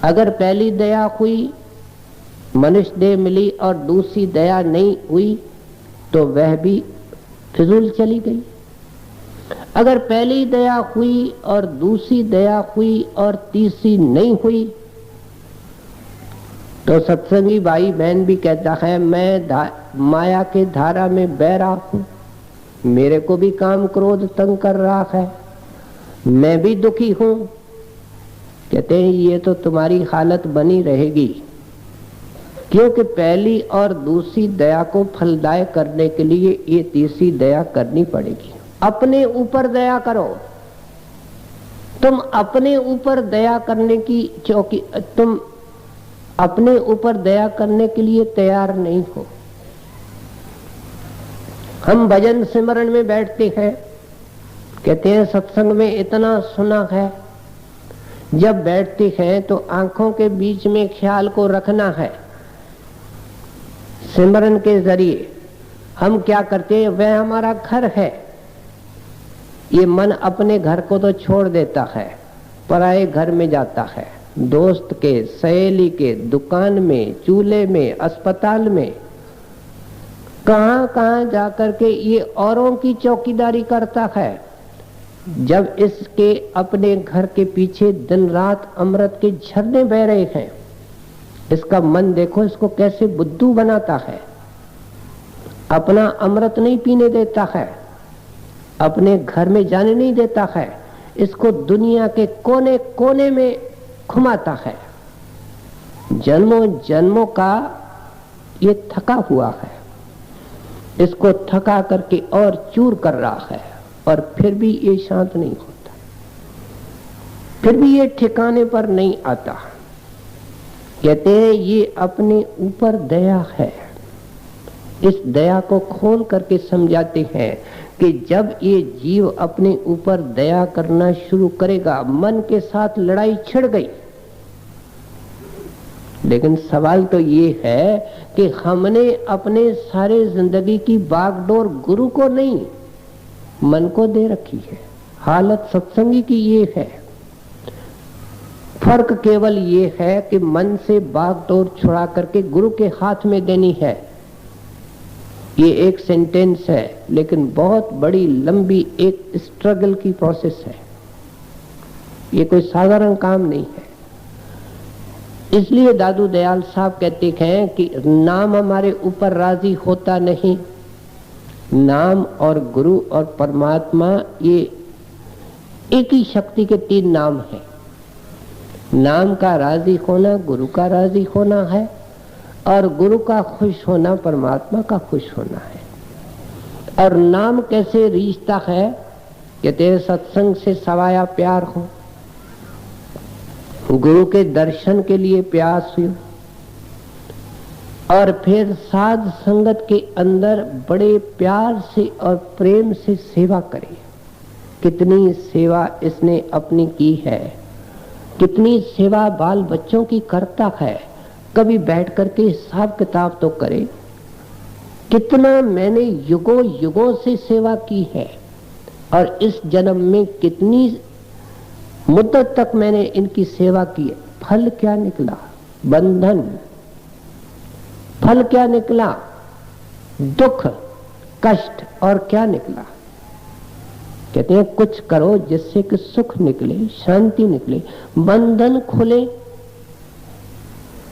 अगर पहली दया हुई, मनुष्य देह मिली, और दूसरी दया नहीं हुई तो वह भी फिजूल चली गई। अगर पहली दया हुई और दूसरी दया हुई और तीसरी नहीं हुई तो सत्संगी भाई बहन भी कहता है मैं माया के धारा में बह रहा हूं, मेरे को भी काम क्रोध तंग कर रहा है, मैं भी दुखी हूं। कहते हैं ये तो तुम्हारी हालत बनी रहेगी, क्योंकि पहली और दूसरी दया को फलदायक करने के लिए ये तीसरी दया करनी पड़ेगी। अपने ऊपर दया करो। तुम अपने ऊपर दया करने की तुम अपने ऊपर दया करने के लिए तैयार नहीं हो। हम भजन सिमरन में बैठते हैं, कहते हैं सत्संग में इतना सुना है। जब बैठते हैं तो आंखों के बीच में ख्याल को रखना है। सिमरन के जरिए हम क्या करते हैं, वह हमारा घर है। ये मन अपने घर को तो छोड़ देता है, पराए घर में जाता है, दोस्त के, सहेली के, दुकान में, चूल्हे में, अस्पताल में, कहां कहां जाकर के ये औरों की चौकीदारी करता है। जब इसके अपने घर के पीछे दिन रात अमृत के झरने बह रहे हैं, इसका मन देखो इसको कैसे बुद्धू बनाता है। अपना अमृत नहीं पीने देता है, अपने घर में जाने नहीं देता है, इसको दुनिया के कोने कोने में घुमाता है। जन्मों जन्मों का ये थका हुआ है, इसको थका करके और चूर कर रहा है, और फिर भी ये शांत नहीं होता, फिर भी ये ठिकाने पर नहीं आता। कहते हैं ये अपने ऊपर दया है। इस दया को खोल करके समझाते हैं कि जब ये जीव अपने ऊपर दया करना शुरू करेगा, मन के साथ लड़ाई छिड़ गई। लेकिन सवाल तो ये है कि हमने अपने सारे जिंदगी की बागडोर गुरु को नहीं, मन को दे रखी है। हालत सत्संगी की ये है। फर्क केवल ये है कि मन से बागडोर छुड़ा करके गुरु के हाथ में देनी है। ये एक सेंटेंस है, लेकिन बहुत बड़ी लंबी एक स्ट्रगल की प्रोसेस है। ये कोई साधारण काम नहीं है। इसलिए दादू दयाल साहब कहते हैं कि नाम हमारे ऊपर राजी होता नहीं। नाम और गुरु और परमात्मा ये एक ही शक्ति के तीन नाम हैं। नाम का राजी होना गुरु का राजी होना है, और गुरु का खुश होना परमात्मा का खुश होना है। और नाम कैसे रिश्ता है, कहते हैं सत्संग से सवाया प्यार हो, गुरु के दर्शन के लिए प्यास हो, और फिर साध संगत के अंदर बड़े प्यार से और प्रेम से सेवा करे। कितनी सेवा इसने अपनी की है, कितनी सेवा बाल बच्चों की करता है। कभी बैठ करके हिसाब किताब तो करे, कितना मैंने युगों युगों से सेवा की है, और इस जन्म में कितनी मुद्दत तक मैंने इनकी सेवा की है। फल क्या निकला? बंधन। फल क्या निकला? दुख, कष्ट। और क्या निकला? कहते हैं कुछ करो जिससे कि सुख निकले, शांति निकले, बंधन खुले।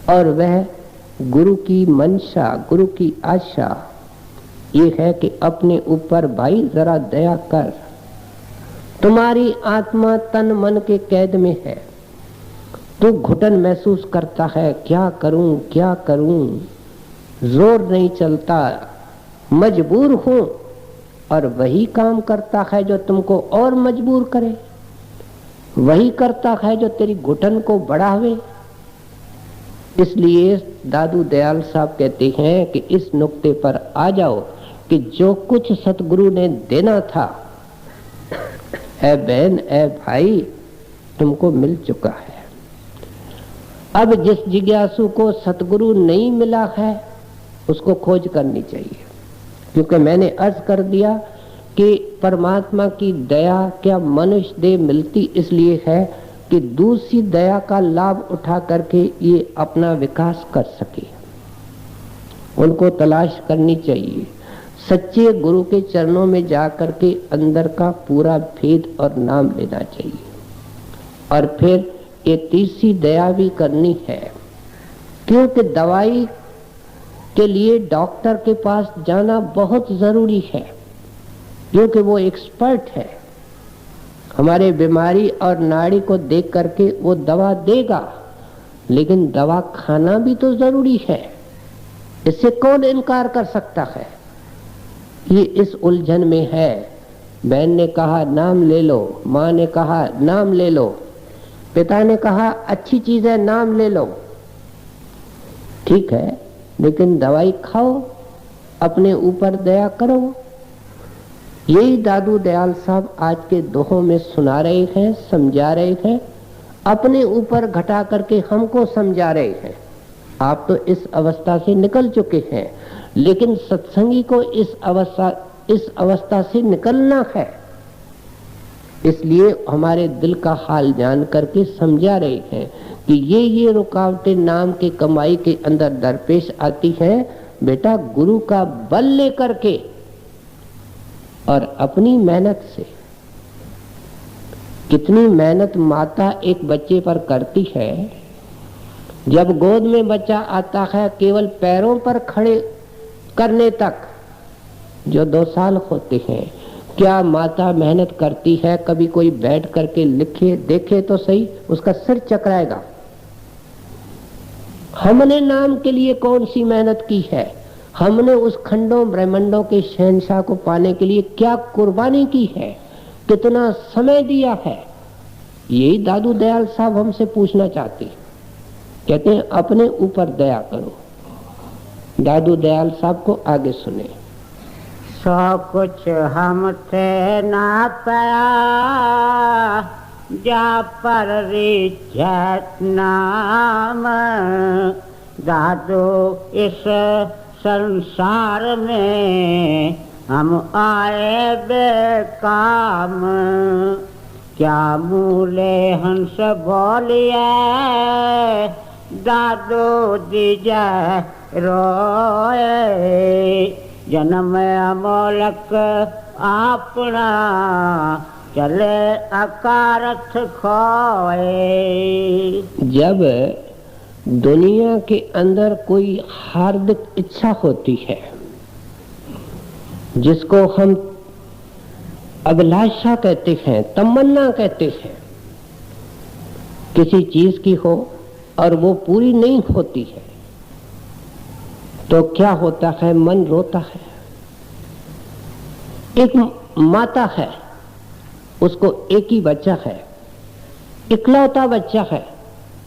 और वह गुरु की मंशा, गुरु की आशा ये है कि अपने ऊपर भाई जरा दया कर। तुम्हारी आत्मा तन मन के कैद में है, तू घुटन महसूस करता है, क्या करूं क्या करूं, जोर नहीं चलता, मजबूर हूं। और वही काम करता है जो तुमको और मजबूर करे, वही करता है जो तेरी घुटन को बढ़ावे। इसलिए दादू दयाल साहब कहते हैं कि इस नुक्ते पर आ जाओ कि जो कुछ सतगुरु ने देना था, ऐ बहन ऐ भाई, तुमको मिल चुका है। अब जिस जिज्ञासु को सतगुरु नहीं मिला है उसको खोज करनी चाहिए, क्योंकि मैंने अर्ज कर दिया कि परमात्मा की दया क्या मनुष्य देह मिलती इसलिए है कि दूसरी दया का लाभ उठा करके ये अपना विकास कर सके। उनको तलाश करनी चाहिए, सच्चे गुरु के चरणों में जाकर के अंदर का पूरा भेद और नाम लेना चाहिए। और फिर ये तीसरी दया भी करनी है, क्योंकि दवाई के लिए डॉक्टर के पास जाना बहुत जरूरी है, क्योंकि वो एक्सपर्ट है। हमारे बीमारी और नाड़ी को देख करके वो दवा देगा, लेकिन दवा खाना भी तो जरूरी है। इससे कौन इनकार कर सकता है? ये इस उलझन में है। बहन ने कहा नाम ले लो, माँ ने कहा नाम ले लो, पिता ने कहा अच्छी चीज है नाम ले लो। ठीक है, लेकिन दवाई खाओ, अपने ऊपर दया करो, यही दादू दयाल साहब आज के दोहों में सुना रहे हैं, समझा रहे हैं, अपने ऊपर घटा करके हमको समझा रहे हैं। आप तो इस अवस्था से निकल चुके हैं, लेकिन सत्संगी को इस अवस्था से निकलना है। इसलिए हमारे दिल का हाल जान करके समझा रहे हैं कि ये रुकावटें नाम के कमाई के अंदर दरपेश आती हैं। बेटा, गुरु का बल लेकर के और अपनी मेहनत से, कितनी मेहनत माता एक बच्चे पर करती है। जब गोद में बच्चा आता है, केवल पैरों पर खड़े करने तक जो 2 साल होते हैं, क्या माता मेहनत करती है? कभी कोई बैठ करके लिखे देखे तो सही, उसका सिर चकराएगा। हमने नाम के लिए कौन सी मेहनत की है? हमने उस खंडों ब्रह्मांडों के शहंशाह को पाने के लिए क्या कुर्बानी की है, कितना समय दिया है? यही दादू दयाल साहब हमसे पूछना चाहते। कहते हैं अपने ऊपर दया करो। दादू दयाल साहब को आगे सुने। सो कुछ हमसे ना पाया, जा पर रिझत नाम। दादू, इस संसार में हम आए बेकाम। क्या मूले हंस बोलिए, दादू दीजा रोए। जन्म अमोलक अपना, चले अकारथ खोए। जब दुनिया के अंदर कोई हार्दिक इच्छा होती है, जिसको हम अभिलाषा कहते हैं, तमन्ना कहते हैं, किसी चीज की हो और वो पूरी नहीं होती है, तो क्या होता है? मन रोता है। एक माता है, उसको एक ही बच्चा है, इकलौता बच्चा है,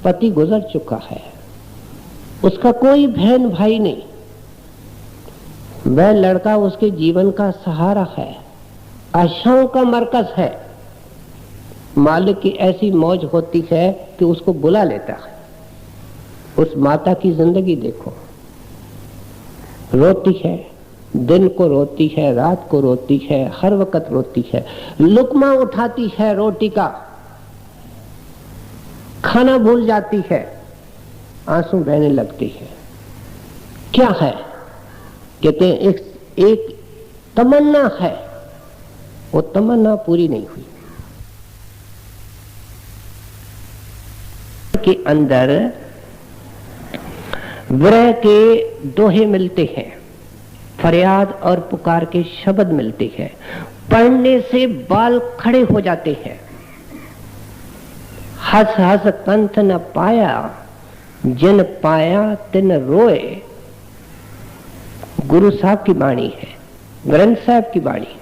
पति गुजर चुका है, उसका कोई बहन भाई नहीं। वह लड़का उसके जीवन का सहारा है, आशाओं का मरकज है। मालिक की ऐसी मौज होती है कि उसको बुला लेता है। उस माता की जिंदगी देखो, रोती है, दिन को रोती है, रात को रोती है, हर वक्त रोती है। लुकमा उठाती है रोटी का, खाना भूल जाती है, आंसू बहने लगती है। क्या है? कहते हैं एक तमन्ना है, वो तमन्ना पूरी नहीं हुई। के अंदर विरह के दोहे मिलते हैं, फरियाद और पुकार के शब्द मिलते हैं। पढ़ने से बाल खड़े हो जाते हैं। हंस हंस कंठ न पाया, जिन पाया तिन रोए। गुरु साहब की वाणी है, ग्रंथ साहब की वाणी।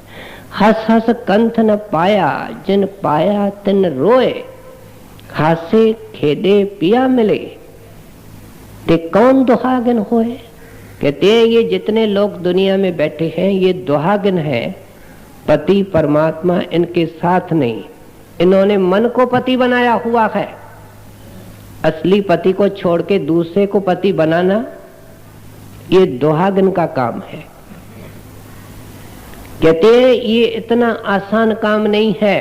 हंस हंस कंठ न पाया, जिन पाया तिन रोए। हासे खेदे पिया मिले, ते कौन दुहागिन होए। कहते हैं ये जितने लोग दुनिया में बैठे हैं, ये दुहागिन है। पति परमात्मा इनके साथ नहीं, इन्होंने मन को पति बनाया हुआ है। असली पति को छोड़ के दूसरे को पति बनाना, ये दुहागिन का काम है। कहते हैं ये इतना आसान काम नहीं है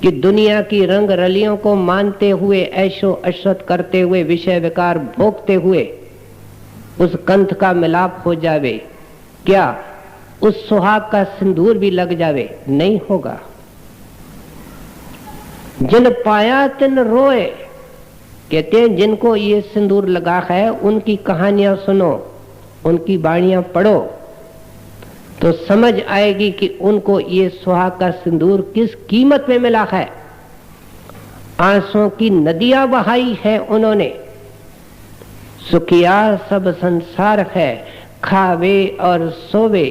कि दुनिया की रंग रलियों को मानते हुए, ऐशो अशरत करते हुए, विषय विकार भोगते हुए उस कंठ का मिलाप हो जावे। क्या उस सुहाग का सिंदूर भी लग जावे? नहीं होगा। जिन पाया तिन रोए। कहते हैं जिनको ये सिंदूर लगा है, उनकी कहानियां सुनो, उनकी वाणियां पढ़ो, तो समझ आएगी कि उनको ये सुहाग का सिंदूर किस कीमत में मिला है। आंसुओं की नदियां बहाई है उन्होंने। सुखिया सब संसार है, खावे और सोवे।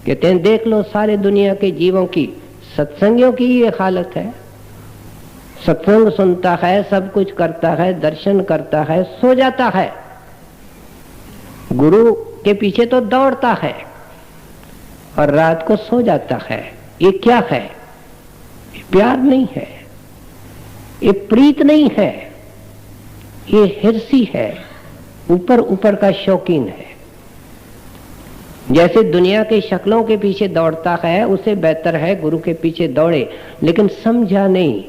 कहते हैं देख लो सारे दुनिया के जीवों की, सत्संगियों की ये हालत है। सत्संग सुनता है, सब कुछ करता है, दर्शन करता है, सो जाता है। गुरु के पीछे तो दौड़ता है, और रात को सो जाता है। ये क्या है? ये प्यार नहीं है, ये प्रीत नहीं है, ये हिर्सी है, ऊपर ऊपर का शौकीन है। जैसे दुनिया के शक्लों के पीछे दौड़ता है, उसे बेहतर है गुरु के पीछे दौड़े, लेकिन समझा नहीं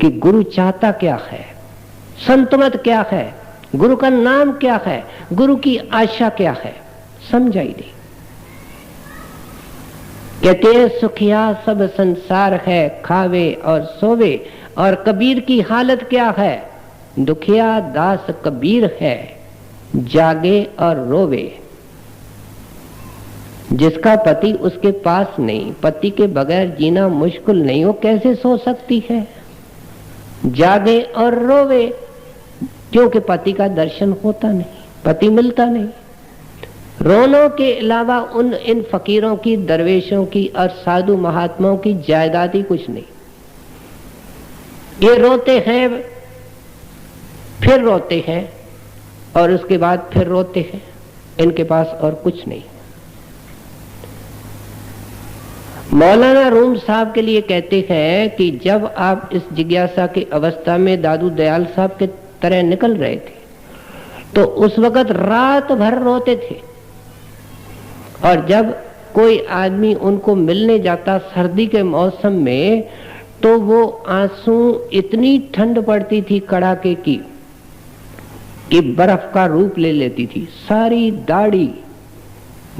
कि गुरु चाहता क्या है, संतमत क्या है, गुरु का नाम क्या है, गुरु की आशा क्या है, समझा ही नहीं। कहते हैं सुखिया सब संसार है, खावे और सोवे, और कबीर की हालत क्या है? दुखिया दास कबीर है, जागे और रोवे। जिसका पति उसके पास नहीं, पति के बगैर जीना मुश्किल नहीं, वो कैसे सो सकती है? जागे और रोवे, क्योंकि पति का दर्शन होता नहीं, पति मिलता नहीं। रोनों के अलावा इन फकीरों की, दरवेशों की और साधु महात्माओं की जायदाद ही कुछ नहीं। ये रोते हैं, फिर रोते हैं, और उसके बाद फिर रोते हैं। इनके पास और कुछ नहीं। मौलाना रूम साहब के लिए कहते हैं कि जब आप इस जिज्ञासा की अवस्था में दादू दयाल साहब के तरह निकल रहे थे, तो उस वक्त रात भर रोते थे, और जब कोई आदमी उनको मिलने जाता सर्दी के मौसम में, तो वो आंसू, इतनी ठंड पड़ती थी कड़ाके की कि बर्फ का रूप ले लेती थी। सारी दाढ़ी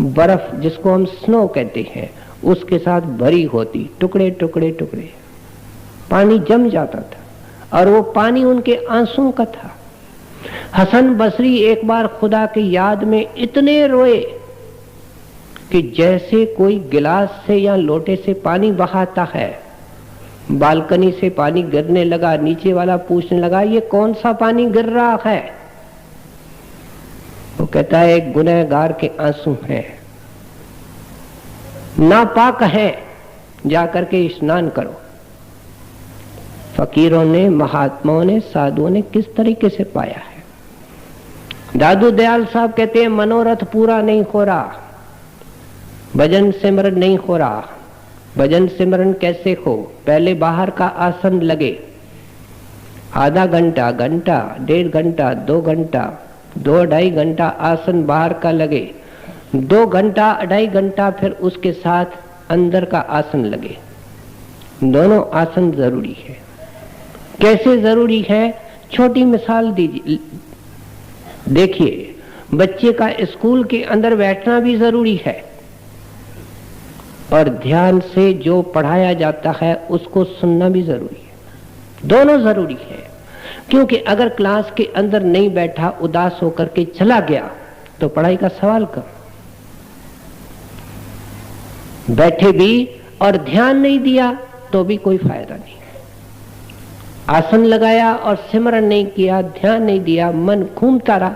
बर्फ, जिसको हम स्नो कहते हैं, उसके साथ भरी होती, टुकड़े टुकड़े टुकड़े, पानी जम जाता था, और वो पानी उनके आंसुओं का था। हसन बसरी एक बार खुदा की याद में इतने रोए कि जैसे कोई गिलास से या लोटे से पानी बहाता है। बालकनी से पानी गिरने लगा, नीचे वाला पूछने लगा, ये कौन सा पानी गिर रहा है? वो कहता है, एक गुनहगार के आंसू हैं, नापाक है, जाकर के स्नान करो। फकीरों ने, महात्माओं ने, साधुओं ने किस तरीके से पाया है। दादू दयाल साहब कहते हैं, मनोरथ पूरा नहीं हो रहा, भजन सिमरन नहीं हो रहा। भजन सिमरन कैसे हो? पहले बाहर का आसन लगे, आधा घंटा, घंटा, 1.5 घंटा, 2 घंटा, 2-2.5 घंटा आसन बाहर का लगे, 2 घंटा, 2.5 घंटा फिर उसके साथ अंदर का आसन लगे। दोनों आसन जरूरी है। कैसे जरूरी है? छोटी मिसाल दीजिए, देखिए, बच्चे का स्कूल के अंदर बैठना भी जरूरी है, और ध्यान से जो पढ़ाया जाता है उसको सुनना भी जरूरी है। दोनों जरूरी है, क्योंकि अगर क्लास के अंदर नहीं बैठा, उदास होकर के चला गया, तो पढ़ाई का सवाल कब? बैठे भी और ध्यान नहीं दिया तो भी कोई फायदा नहीं। आसन लगाया और सिमरन नहीं किया, ध्यान नहीं दिया, मन घूमता रहा,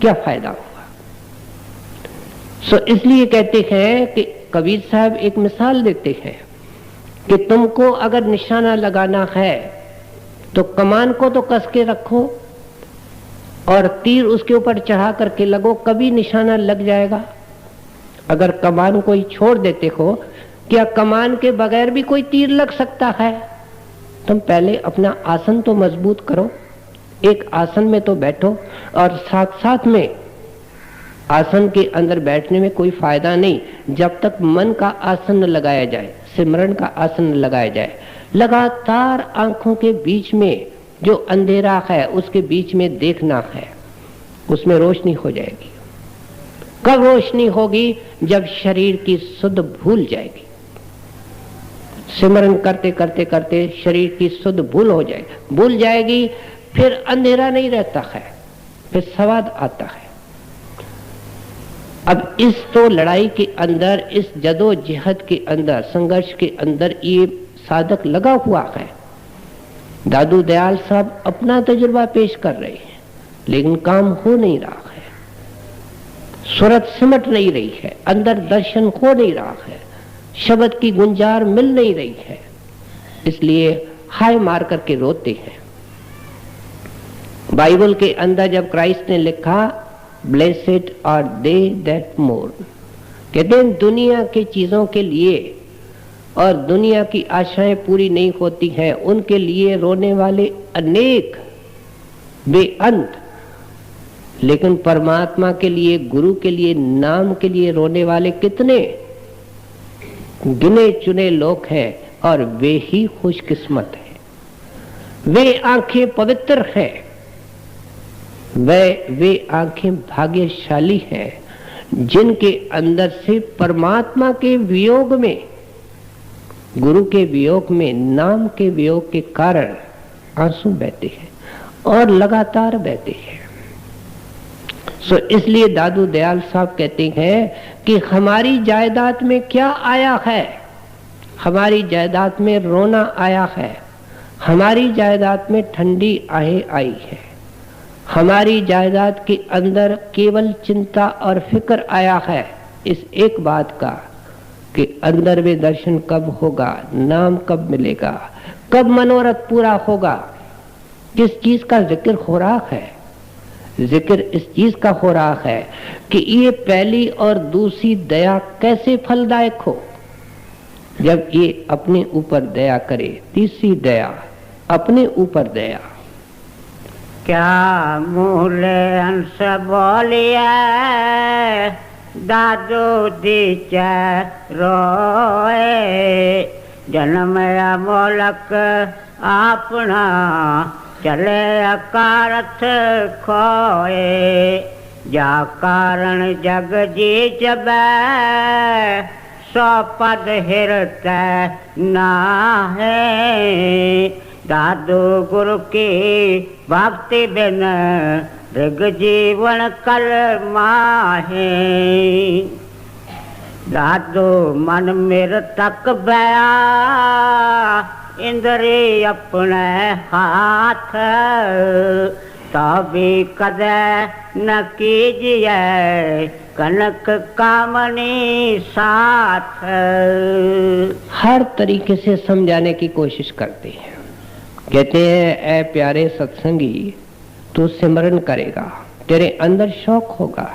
क्या फायदा होगा? इसलिए कहते हैं कि कबीर साहब एक मिसाल देते हैं कि तुमको अगर निशाना लगाना है तो कमान को तो कस के रखो और तीर उसके ऊपर चढ़ा करके लगो, कभी निशाना लग जाएगा। अगर कमान को ही छोड़ देते हो, क्या कमान के बगैर भी कोई तीर लग सकता है? तुम पहले अपना आसन तो मजबूत करो, एक आसन में तो बैठो, और साथ साथ में आसन के अंदर बैठने में कोई फायदा नहीं जब तक मन का आसन न लगाया जाए, सिमरन का आसन न लगाया जाए। लगातार आंखों के बीच में जो अंधेरा है उसके बीच में देखना है, उसमें रोशनी हो जाएगी। कब रोशनी होगी? जब शरीर की सुध भूल जाएगी। सिमरन करते करते करते शरीर की सुध भूल जाएगी, फिर अंधेरा नहीं रहता है, फिर स्वाद आता है। अब इस तो लड़ाई के अंदर, इस जदोजहद के अंदर, संघर्ष के अंदर ये साधक लगा हुआ है। दादू दयाल साहब अपना तजुर्बा पेश कर रहे हैं, लेकिन काम हो नहीं रहा है, सूरत सिमट नहीं रही है, अंदर दर्शन हो नहीं रहा है, शब्द की गुंजार मिल नहीं रही है, इसलिए हाय मार करके रोते हैं। बाइबल के अंदर जब क्राइस्ट ने लिखा ब्लेसेड आर दे दैट मोर्न, कहते हैं दुनिया की चीजों के लिए और दुनिया की आशाएं पूरी नहीं होती हैं, उनके लिए रोने वाले अनेक बेअंत, लेकिन परमात्मा के लिए, गुरु के लिए, नाम के लिए रोने वाले कितने गिने चुने लोग हैं, और वे ही खुशकिस्मत हैं। वे आंखें पवित्र हैं, वे आंखें भाग्यशाली हैं जिनके अंदर से परमात्मा के वियोग में, गुरु के वियोग में, नाम के वियोग के कारण आंसू बहते हैं और लगातार बहते हैं। सो इसलिए दादू दयाल साहब कहते हैं कि हमारी जायदाद में क्या आया है? हमारी जायदाद में रोना आया है, हमारी जायदाद में ठंडी आहें आई है, हमारी जायदाद के अंदर केवल चिंता और फिक्र आया है इस एक बात का कि अंदर में दर्शन कब होगा, नाम कब मिलेगा, कब मनोरथ पूरा होगा। किस चीज का जिक्र हो रहा है? जिक्र इस चीज का हो रहा है कि ये पहली और दूसरी दया कैसे फलदायक हो। जब ये अपने ऊपर दया करे, तीसरी दया अपने ऊपर दया। क्या मूले अंश बोलिए दादू दीचे रोए, जन्म अमोलक अपना चले अकारथ खोए, जा कारण जग जी जबै सौ पद हिरतै ना है, दादू गुरु की भक्ति बिन ऋग जीवन कल माहे, दादू मन मेर तक बया इंद्री अपने हाथ, तभी कदे न कीजिए कनक कामनी साथ। हर तरीके से समझाने की कोशिश करते हैं। कहते हैं ऐ प्यारे सत्संगी, तू सिमरन करेगा, तेरे अंदर शौक होगा।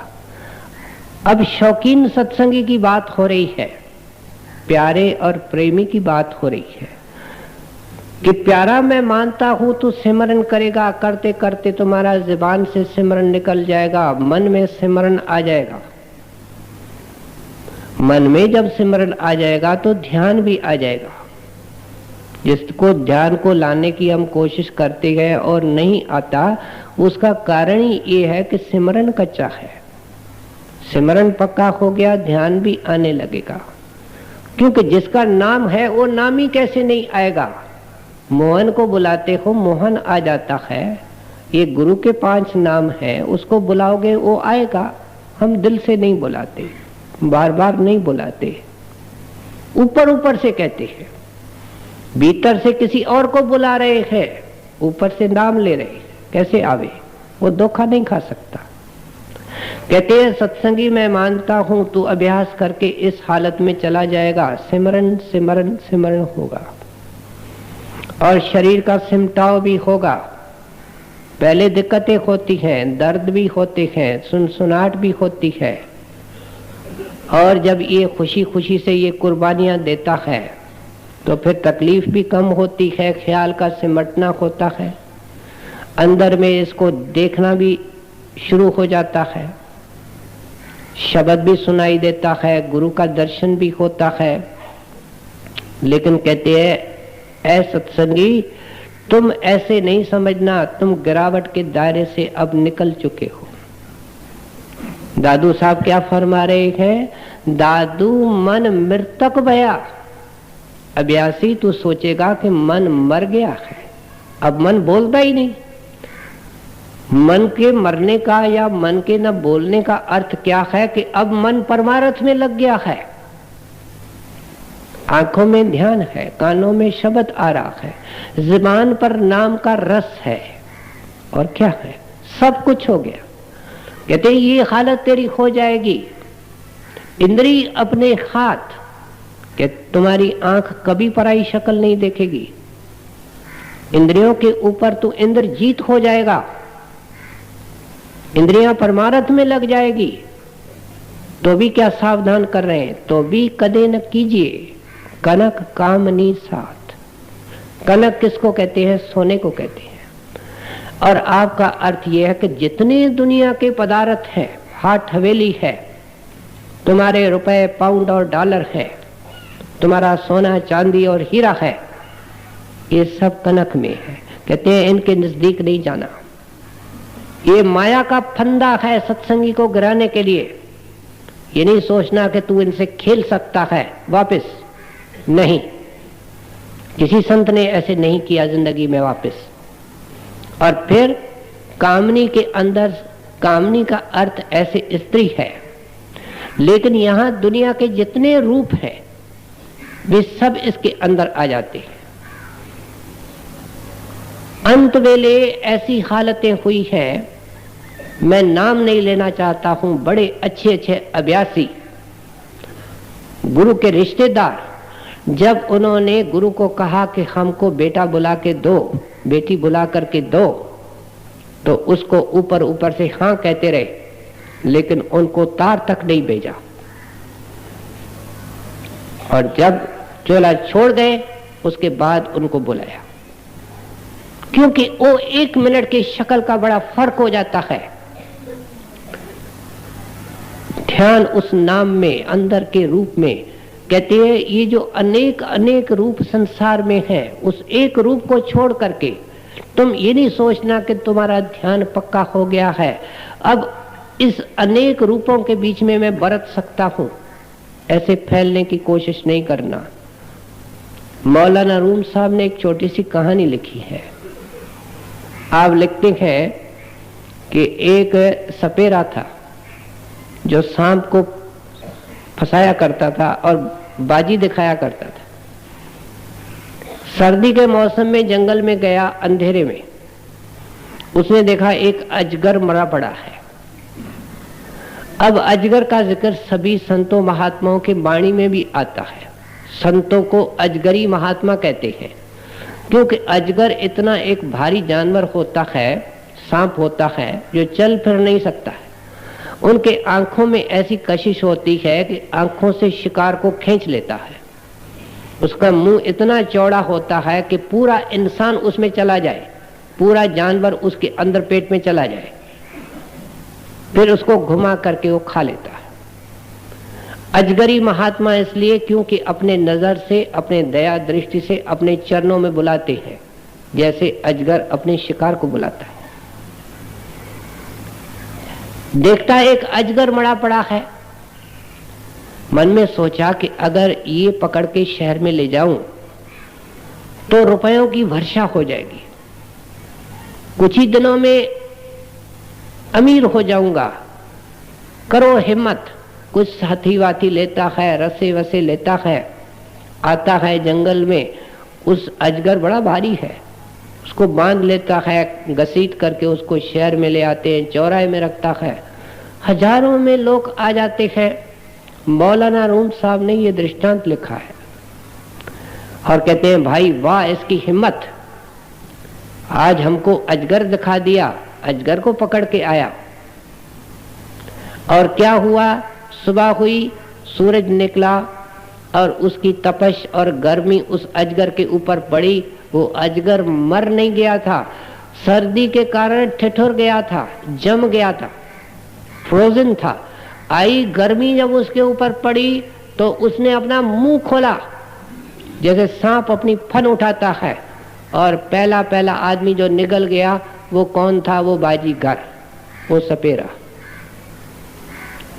अब शौकीन सत्संगी की बात हो रही है, प्यारे और प्रेमी की बात हो रही है कि प्यारा मैं मानता हूं, तू सिमरन करेगा, करते करते तुम्हारा जुबान से सिमरन निकल जाएगा, मन में सिमरन आ जाएगा। मन में जब सिमरन आ जाएगा तो ध्यान भी आ जाएगा। जिसको ध्यान को लाने की हम कोशिश करते गए और नहीं आता, उसका कारण ही ये है कि सिमरन कच्चा है। सिमरन पक्का हो गया, ध्यान भी आने लगेगा, क्योंकि जिसका नाम है वो नाम ही कैसे नहीं आएगा। मोहन को बुलाते हो, मोहन आ जाता है। ये गुरु के 5 नाम हैं, उसको बुलाओगे वो आएगा। हम दिल से नहीं बुलाते, बार बार नहीं बुलाते, ऊपर ऊपर से कहते हैं। भीतर से किसी और को बुला रहे हैं, ऊपर से नाम ले रहे हैं, कैसे आवे? वो धोखा नहीं खा सकता। कहते हैं सत्संगी मैं मानता हूं, तू अभ्यास करके इस हालत में चला जाएगा, सिमरन सिमरन सिमरन होगा और शरीर का सिमटाव भी होगा। पहले दिक्कतें होती हैं, दर्द भी होते हैं, सुनसुनाहट भी होती है, और जब ये खुशी खुशी से ये कुर्बानियां देता है तो फिर तकलीफ भी कम होती है, ख्याल का सिमटना होता है, अंदर में इसको देखना भी शुरू हो जाता है, शब्द भी सुनाई देता है, गुरु का दर्शन भी होता है। लेकिन कहते हैं ऐ सत्संगी, तुम ऐसे नहीं समझना, तुम गिरावट के दायरे से अब निकल चुके हो। दादू साहब क्या फरमा रहे हैं? दादू मन मृतक भया। अभ्यासी तू सोचेगा कि मन मर गया है, अब मन बोलता ही नहीं। मन के मरने का या मन के न बोलने का अर्थ क्या है कि अब मन परमार्थ में लग गया है। आंखों में ध्यान है, कानों में शब्द आ रहा है, जुबान पर नाम का रस है, और क्या है, सब कुछ हो गया। कहते ये हालत तेरी हो जाएगी। इंद्री अपने हाथ, कि तुम्हारी आंख कभी पराई शक्ल नहीं देखेगी। इंद्रियों के ऊपर तू इंद्रजीत हो जाएगा, इंद्रियां परमार्थ में लग जाएगी। तो भी क्या सावधान कर रहे हैं, तो भी कदे न कीजिए कनक कामनी साथ। कनक किसको कहते हैं? सोने को कहते हैं। और आपका अर्थ यह है कि जितने दुनिया के पदार्थ हैं, हाथ हवेली है, तुम्हारे रुपए पाउंड और डॉलर है, तुम्हारा सोना चांदी और हीरा है, ये सब कनक में है। कहते हैं इनके नजदीक नहीं जाना। ये माया का फंदा है सत्संगी को गिराने के लिए। ये नहीं सोचना कि तू इनसे खेल सकता है वापस, नहीं, किसी संत ने ऐसे नहीं किया जिंदगी में वापस। और फिर कामनी के अंदर, कामनी का अर्थ ऐसे स्त्री है, लेकिन यहां दुनिया के जितने रूप हैं वे सब इसके अंदर आ जाते हैं। अंत वेले ऐसी हालतें हुई हैं, मैं नाम नहीं लेना चाहता हूं, बड़े अच्छे अच्छे अभ्यासी गुरु के रिश्तेदार, जब उन्होंने गुरु को कहा कि हमको बेटा बुला के दो, बेटी बुला करके दो, तो उसको ऊपर ऊपर से हाँ कहते रहे, लेकिन उनको तार तक नहीं भेजा। और जब चोला छोड़ गए उसके बाद उनको बुलाया, क्योंकि वो 1 मिनट की शक्ल का बड़ा फर्क हो जाता है। ध्यान उस नाम में, अंदर के रूप में। कहते हैं ये जो अनेक अनेक रूप संसार में है, उस एक रूप को छोड़ करके तुम ये नहीं सोचना कि तुम्हारा ध्यान पक्का हो गया है, अब इस अनेक रूपों के बीच में मैं बरत सकता हूं, ऐसे फैलने की कोशिश नहीं करना। मौलाना रूम साहब ने एक छोटी सी कहानी लिखी है। आप लिखते हैं कि एक सपेरा था जो सांप को फंसाया करता था और बाजी दिखाया करता था। सर्दी के मौसम में जंगल में गया, अंधेरे में उसने देखा एक अजगर मरा पड़ा है। अब अजगर का जिक्र सभी संतों महात्माओं के वाणी में भी आता है। संतों को अजगरी महात्मा कहते हैं, क्योंकि अजगर इतना एक भारी जानवर होता है, सांप होता है, जो चल फिर नहीं सकता है। उनके आंखों में ऐसी कशिश होती है कि आंखों से शिकार को खींच लेता है। उसका मुंह इतना चौड़ा होता है कि पूरा इंसान उसमें चला जाए, पूरा जानवर उसके अंदर पेट में चला जाए, फिर उसको घुमा करके वो खा लेता है। अजगरी महात्मा इसलिए क्योंकि अपने नजर से, अपने दया दृष्टि से अपने चरणों में बुलाते हैं, जैसे अजगर अपने शिकार को बुलाता है। देखता एक अजगर मरा पड़ा है, मन में सोचा कि अगर ये पकड़ के शहर में ले जाऊं तो रुपयों की वर्षा हो जाएगी, कुछ ही दिनों में अमीर हो जाऊंगा। करो हिम्मत। कुछ साथी वाथी लेता है, रसे वसे लेता है, आता है जंगल में। उस अजगर बड़ा भारी है, उसको बांध लेता है, घसीट करके उसको शहर में ले आते हैं, चौराहे में रखता है। हजारों में लोग आ जाते हैं। मौलाना रूम साहब ने ये दृष्टांत लिखा है और कहते हैं भाई वाह इसकी हिम्मत, आज हमको अजगर दिखा दिया, अजगर को पकड़ के आया। और क्या हुआ, सुबह हुई, सूरज निकला और उसकी तपश और गर्मी उस अजगर के ऊपर पड़ी। वो अजगर मर नहीं गया था, सर्दी के कारण ठिठुर गया था, जम गया था, फ्रोजन था। आई गर्मी जब उसके ऊपर पड़ी तो उसने अपना मुंह खोला, जैसे सांप अपनी फन उठाता है, और पहला पहला आदमी जो निगल गया वो कौन था? वो बाजीगर, वो सपेरा।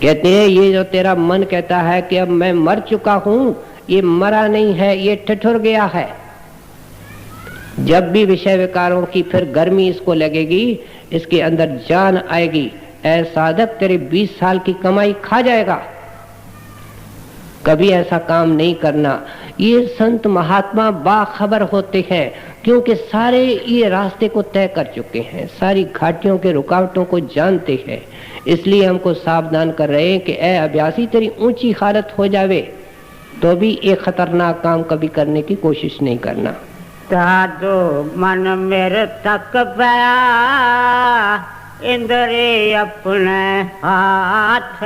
कहते हैं ये जो तेरा मन कहता है कि अब मैं मर चुका हूं, ये मरा नहीं है, ये ठिठुर गया है। जब भी विषय विकारों की फिर गर्मी इसको लगेगी, इसके अंदर जान आएगी, ऐ साधक तेरे 20 साल की कमाई खा जाएगा। कभी ऐसा काम नहीं करना। ये संत महात्मा बाखबर होते हैं, क्योंकि सारे ये रास्ते को तय कर चुके हैं, सारी घाटियों के रुकावटों को जानते हैं। इसलिए हमको सावधान कर रहे हैं कि ऐ अभ्यासी तेरी ऊंची हालत हो जावे तो भी एक खतरनाक काम कभी करने की कोशिश नहीं करना। तादो मन मेरे तक पया इंद्री अपने हाथ,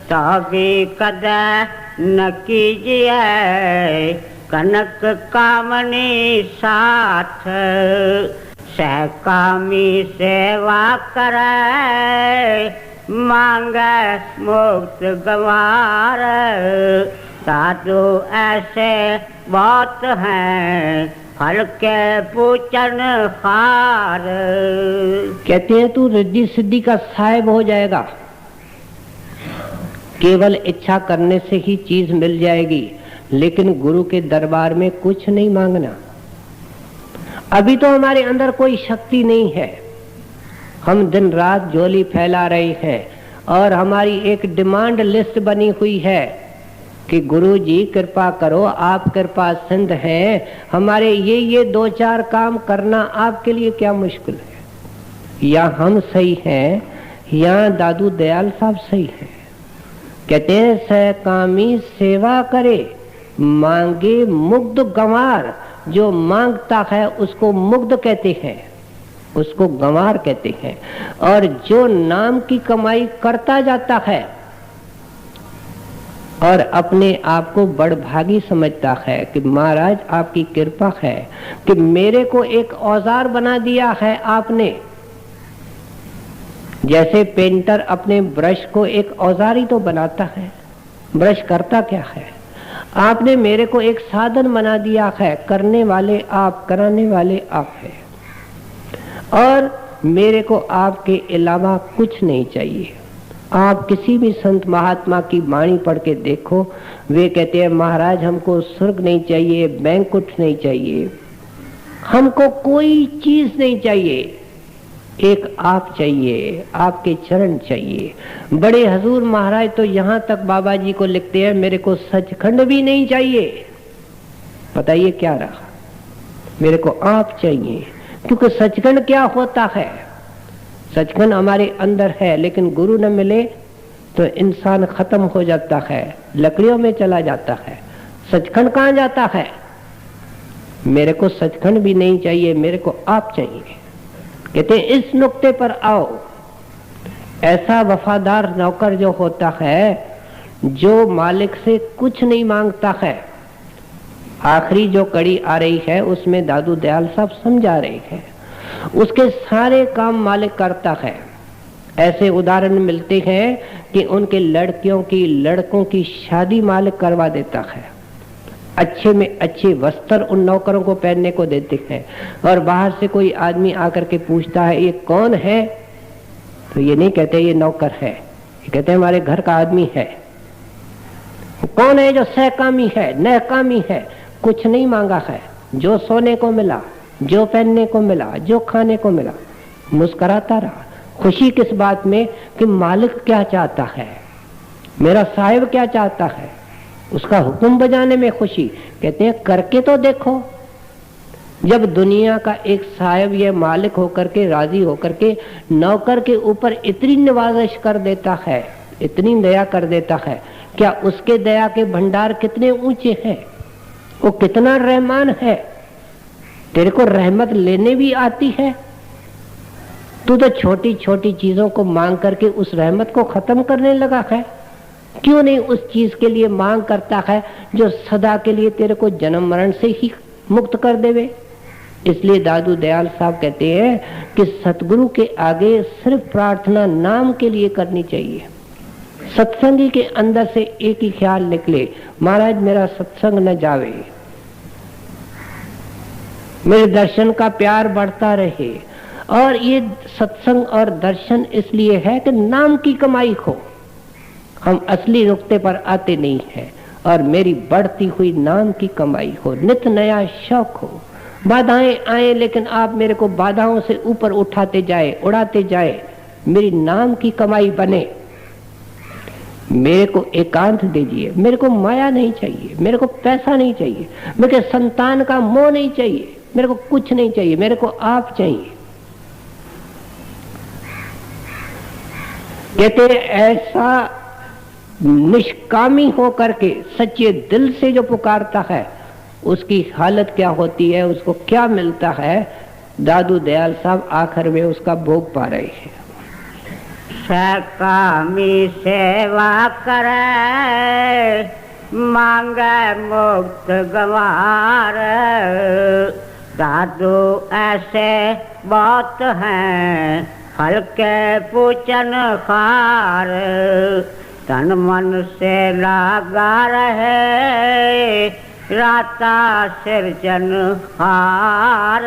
तभी कदा न कीजिए कनक कामनी साथ। सहकामी सेवा करे, मांगे मुक्त गंवार। साधु ऐसे बहुत हैं, फल के पूजन हार। कहते हैं तू रिद्धि सिद्धि का साहिब हो जाएगा, केवल इच्छा करने से ही चीज मिल जाएगी, लेकिन गुरु के दरबार में कुछ नहीं मांगना। अभी तो हमारे अंदर कोई शक्ति नहीं है, हम दिन रात झोली फैला रहे हैं और हमारी एक डिमांड लिस्ट बनी हुई है कि गुरु जी कृपा करो, आप कृपा सिंध हैं, हमारे ये 2-4 काम करना आपके लिए क्या मुश्किल है। या हम सही हैं या दादू दयाल साहब सही हैं। कहते हैं सहकामी सेवा करे, मांगे मुग्ध गंवार। जो मांगता है उसको मुग्ध कहते हैं, उसको गंवार कहते हैं। और जो नाम की कमाई करता जाता है और अपने आप को बड़भागी समझता है कि महाराज आपकी कृपा है कि मेरे को एक औजार बना दिया है आपने। जैसे पेंटर अपने ब्रश को एक औजार ही तो बनाता है, ब्रश करता क्या है। आपने मेरे को एक साधन बना दिया है, करने वाले आप, कराने वाले आप हैं। और मेरे को आपके अलावा कुछ नहीं चाहिए। आप किसी भी संत महात्मा की वाणी पढ़ के देखो, वे कहते हैं महाराज हमको स्वर्ग नहीं चाहिए, बैंकुट नहीं चाहिए, हमको कोई चीज नहीं चाहिए, एक आप चाहिए, आपके चरण चाहिए। बड़े हजूर महाराज तो यहाँ तक बाबा जी को लिखते हैं मेरे को सचखंड भी नहीं चाहिए। बताइए क्या रहा, मेरे को आप चाहिए। क्योंकि सचखंड क्या होता है, सचखंड हमारे अंदर है, लेकिन गुरु न मिले तो इंसान खत्म हो जाता है, लकड़ियों में चला जाता है। सचखंड कहाँ जाता है। मेरे को सचखंड भी नहीं चाहिए, मेरे को आप चाहिए। कहते हैं इस नुक्ते पर आओ। ऐसा वफादार नौकर जो होता है, जो मालिक से कुछ नहीं मांगता है। आखिरी जो कड़ी आ रही है उसमें दादू दयाल साहब समझा रहे हैं, उसके सारे काम मालिक करता है। ऐसे उदाहरण मिलते हैं कि उनके लड़कियों की, लड़कों की शादी मालिक करवा देता है, अच्छे में अच्छे वस्त्र उन नौकरों को पहनने को देते हैं। और बाहर से कोई आदमी आकर के पूछता है ये कौन है, तो ये नहीं कहते ये नौकर है, ये कहते हैं हमारे घर का आदमी है। कौन है जो सहकामी है, नहकामी है, कुछ नहीं मांगा है, जो सोने को मिला, जो पहनने को मिला, जो खाने को मिला, मुस्कुराता रहा। खुशी किस बात में कि मालिक क्या चाहता है, मेरा साहिब क्या चाहता है, उसका हुक्म बजाने में खुशी। कहते हैं करके तो देखो। जब दुनिया का एक साहिब या मालिक होकर के, राजी होकर के नौकर के ऊपर इतनी नवाजिश कर देता है, इतनी दया कर देता है, क्या उसके दया के भंडार कितने ऊंचे हैं, वो कितना रहमान है। तेरे को रहमत लेने भी आती है, तू तो छोटी छोटी चीजों को मांग करके उस रहमत को खत्म करने लगा है। क्यों नहीं उस चीज के लिए मांग करता है जो सदा के लिए तेरे को जन्म मरण से ही मुक्त कर देवे। इसलिए दादू दयाल साहब कहते हैं कि सतगुरु के आगे सिर्फ प्रार्थना नाम के लिए करनी चाहिए। सत्संगी के अंदर से एक ही ख्याल निकले, महाराज मेरा सत्संग न जावे, मेरे दर्शन का प्यार बढ़ता रहे। और ये सत्संग और दर्शन इसलिए है कि नाम की कमाई हो, हम असली नुक्ते पर आते नहीं हैं। और मेरी बढ़ती हुई नाम की कमाई हो, नित नया शौक हो। बाधाएं आए लेकिन आप मेरे को बाधाओं से ऊपर उठाते जाए, उड़ाते जाए, मेरी नाम की कमाई बने। मेरे को एकांत दीजिए, मेरे को माया नहीं चाहिए, मेरे को पैसा नहीं चाहिए, मेरे को संतान का मोह नहीं चाहिए, मेरे को कुछ नहीं चाहिए, मेरे को आप चाहिए। कहते ऐसा निष्कामी हो करके सच्चे दिल से जो पुकारता है उसकी हालत क्या होती है, उसको क्या मिलता है, दादू दयाल साहब आखिर में उसका भोग पा रहे हैं। सकामी सेवा करे मांगे मुक्त गंवार। दादू ऐसे बहुत हैं हल्के पूछन खार। तन मन से लागा रहे राता सिरजन हार।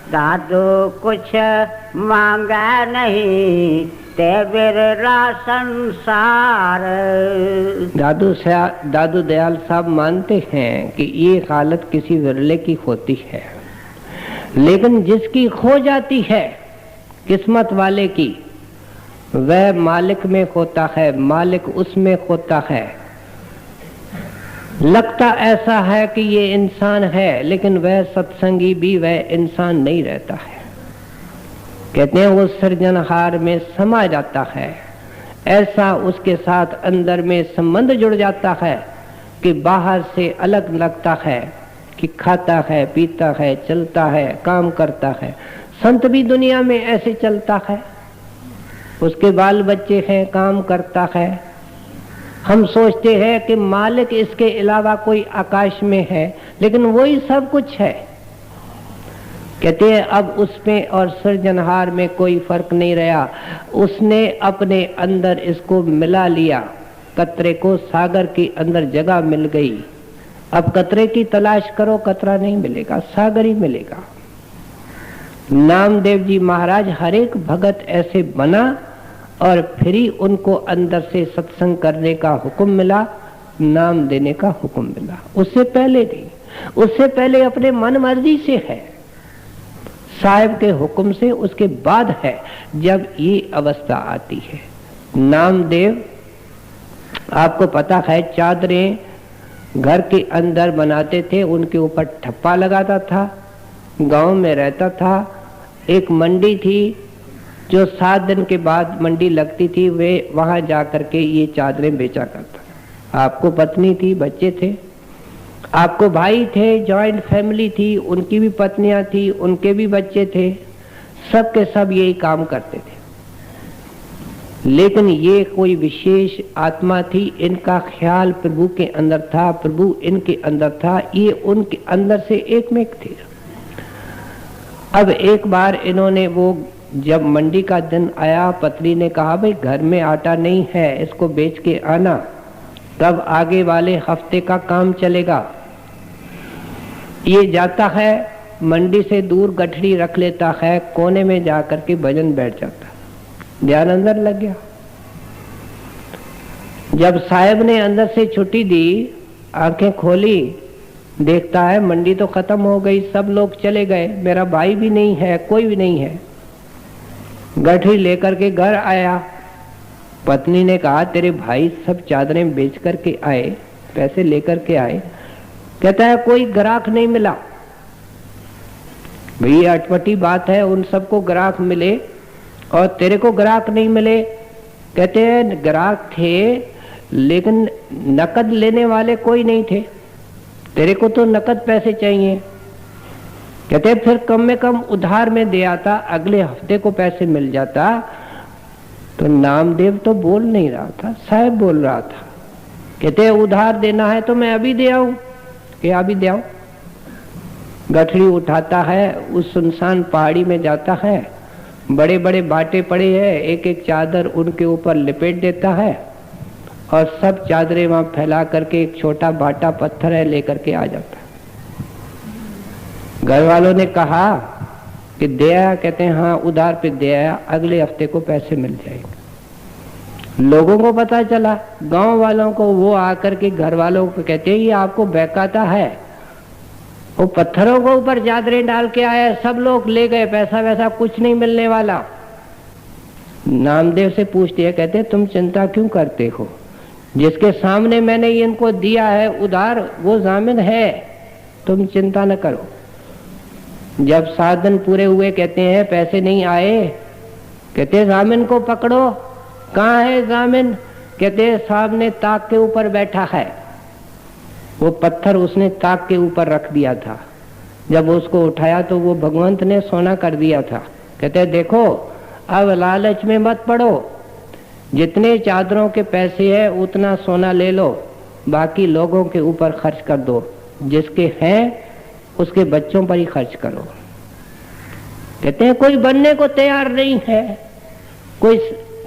दादू कुछ मांगा नहीं ते बिरला संसार। दादू दयाल साहब मानते हैं कि ये हालत किसी विरले की होती है, लेकिन जिसकी खो जाती है किस्मत वाले की, वह मालिक में होता है, मालिक उसमें होता है। लगता ऐसा है कि ये इंसान है, लेकिन वह सत्संगी भी वह इंसान नहीं रहता है। कहते हैं वो सृजनहार में समा जाता है, ऐसा उसके साथ अंदर में संबंध जुड़ जाता है कि बाहर से अलग लगता है कि खाता है, पीता है, चलता है, काम करता है। संत भी दुनिया में ऐसे चलता है, उसके बाल बच्चे हैं, काम करता है। हम सोचते हैं कि मालिक इसके अलावा कोई आकाश में है, लेकिन वही सब कुछ है। कहते हैं अब उसमें और सृजनहार में कोई फर्क नहीं रहा। उसने अपने अंदर इसको मिला लिया, कतरे को सागर के अंदर जगह मिल गई। अब कतरे की तलाश करो, कतरा नहीं मिलेगा, सागर ही मिलेगा। नामदेव जी महाराज हर एक भगत ऐसे बना और फिर ही उनको अंदर से सत्संग करने का हुक्म मिला, नाम देने का हुक्म मिला। उससे पहले नहीं, उससे पहले अपने मन मर्जी से है, साहिब के हुक्म से उसके बाद है जब ये अवस्था आती है। नामदेव आपको पता है चादरें घर के अंदर बनाते थे, उनके ऊपर ठप्पा लगाता था, गांव में रहता था। एक मंडी थी जो 7 दिन के बाद मंडी लगती थी, वे वहां जाकर के ये चादरें बेचा करता। आपको पत्नी थी, बच्चे थे, आपको भाई थे, जॉइंट फैमिली थी, उनकी भी पत्नियां थी, उनके भी बच्चे थे, सब के सब यही काम करते थे। लेकिन ये कोई विशेष आत्मा थी, इनका ख्याल प्रभु के अंदर था, प्रभु इनके अंदर था, ये उनके अंदर से एक में एक थे। अब एक बार इन्होंने वो जब मंडी का दिन आया, पत्नी ने कहा भाई घर में आटा नहीं है, इसको बेच के आना, तब आगे वाले हफ्ते का काम चलेगा। ये जाता है मंडी से दूर, गठड़ी रख लेता है, कोने में जाकर के भजन बैठ जाता है। ध्यान अंदर लग गया। जब साहब ने अंदर से छुट्टी दी, आंखें खोली, देखता है मंडी तो खत्म हो गई, सब लोग चले गए, मेरा भाई भी नहीं है, कोई भी नहीं है। गठरी लेकर के घर आया, पत्नी ने कहा तेरे भाई सब चादरें बेच करके आए, पैसे लेकर के आए। कहता है कोई ग्राहक नहीं मिला। भैया अटपटी बात है, उन सबको ग्राहक मिले और तेरे को ग्राहक नहीं मिले। कहते हैं ग्राहक थे लेकिन नकद लेने वाले कोई नहीं थे, तेरे को तो नकद पैसे चाहिए। कहते फिर कम में कम उधार में दे आता, अगले हफ्ते को पैसे मिल जाता। तो नामदेव तो बोल नहीं रहा था, साहब बोल रहा था। कहते उधार देना है तो मैं अभी दे आऊं, कि अभी दे आऊं। गठरी उठाता है, उस सुनसान पहाड़ी में जाता है, बड़े बड़े बाटे पड़े हैं, एक एक चादर उनके ऊपर लिपेट देता है और सब चादरें वहां फैला करके एक छोटा बाटा पत्थर है लेकर के आ जाता है। घर वालों ने कहा कि दे आया? कहते हैं हाँ उधार पे दे आया, अगले हफ्ते को पैसे मिल जाएंगे। लोगों को पता चला, गांव वालों को, वो आकर के घर वालों को कहते हैं ये आपको बहकाता है, वो पत्थरों को ऊपर चादरें डाल के आया, सब लोग ले गए, पैसा वैसा कुछ नहीं मिलने वाला। नामदेव से पूछते हैं, कहते तुम चिंता क्यों करते हो, जिसके सामने मैंने इनको दिया है उधार वो जामिन है, तुम चिंता न करो। जब 7 दिन पूरे हुए, कहते हैं पैसे नहीं आए, कहते जामिन को पकड़ो। कहाँ है जामिन? कहते सामने ताक के ऊपर बैठा है। वो पत्थर उसने ताक के ऊपर रख दिया था। जब उसको उठाया तो वो भगवंत ने सोना कर दिया था। कहते देखो अब लालच में मत पड़ो, जितने चादरों के पैसे है उतना सोना ले लो, बाकी लोगों के ऊपर खर्च कर दो, जिसके हैं उसके बच्चों पर ही खर्च करो। कहते हैं कोई बनने को तैयार नहीं है। कोई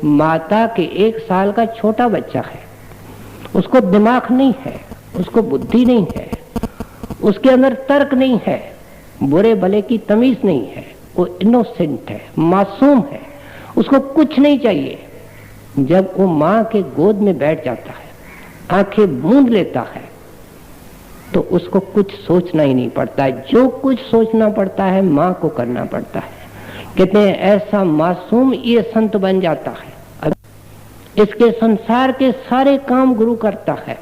माता के 1 साल का छोटा बच्चा है, उसको दिमाग नहीं है, उसको बुद्धि नहीं है, उसके अंदर तर्क नहीं है, बुरे भले की तमीज नहीं है, वो इनोसेंट है, मासूम है, उसको कुछ नहीं चाहिए। जब वो माँ के गोद में बैठ जाता है, आंखें मूंद लेता है, तो उसको कुछ सोचना ही नहीं पड़ता है। जो कुछ सोचना पड़ता है माँ को करना पड़ता है। कहते हैं ऐसा मासूम ये संत बन जाता है। इसके संसार के सारे काम गुरु करता है,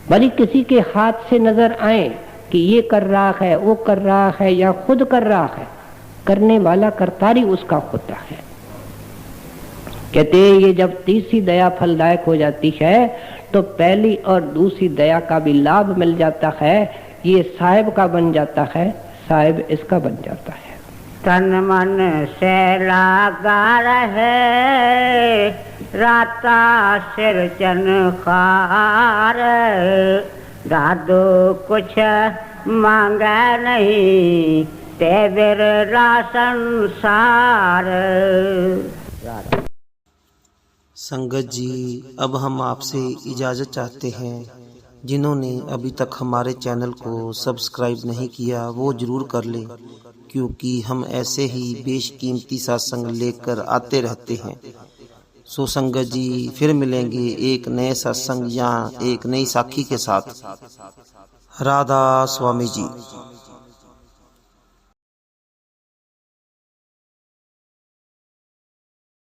भले किसी के हाथ से नजर आए कि ये कर रहा है, वो कर रहा है या खुद कर रहा है, करने वाला करतारी उसका होता है। कहते हैं ये जब तीसरी दया फलदायक हो जाती है तो पहली और दूसरी दया का भी लाभ मिल जाता है। ये साहिब का बन जाता है, साहिब इसका बन जाता है। तन मन से लागा रहे, राता सिर चनखार, दादू कुछ मांगे नहीं, ते बिरला संसार। संगत जी, अब हम आपसे इजाज़त चाहते हैं। जिन्होंने अभी तक हमारे चैनल को सब्सक्राइब नहीं किया वो ज़रूर कर लें, क्योंकि हम ऐसे ही बेशकीमती सत्संग लेकर आते रहते हैं। सो संगत जी, फिर मिलेंगे एक नए सत्संग या एक नई साखी के साथ। राधा स्वामी जी।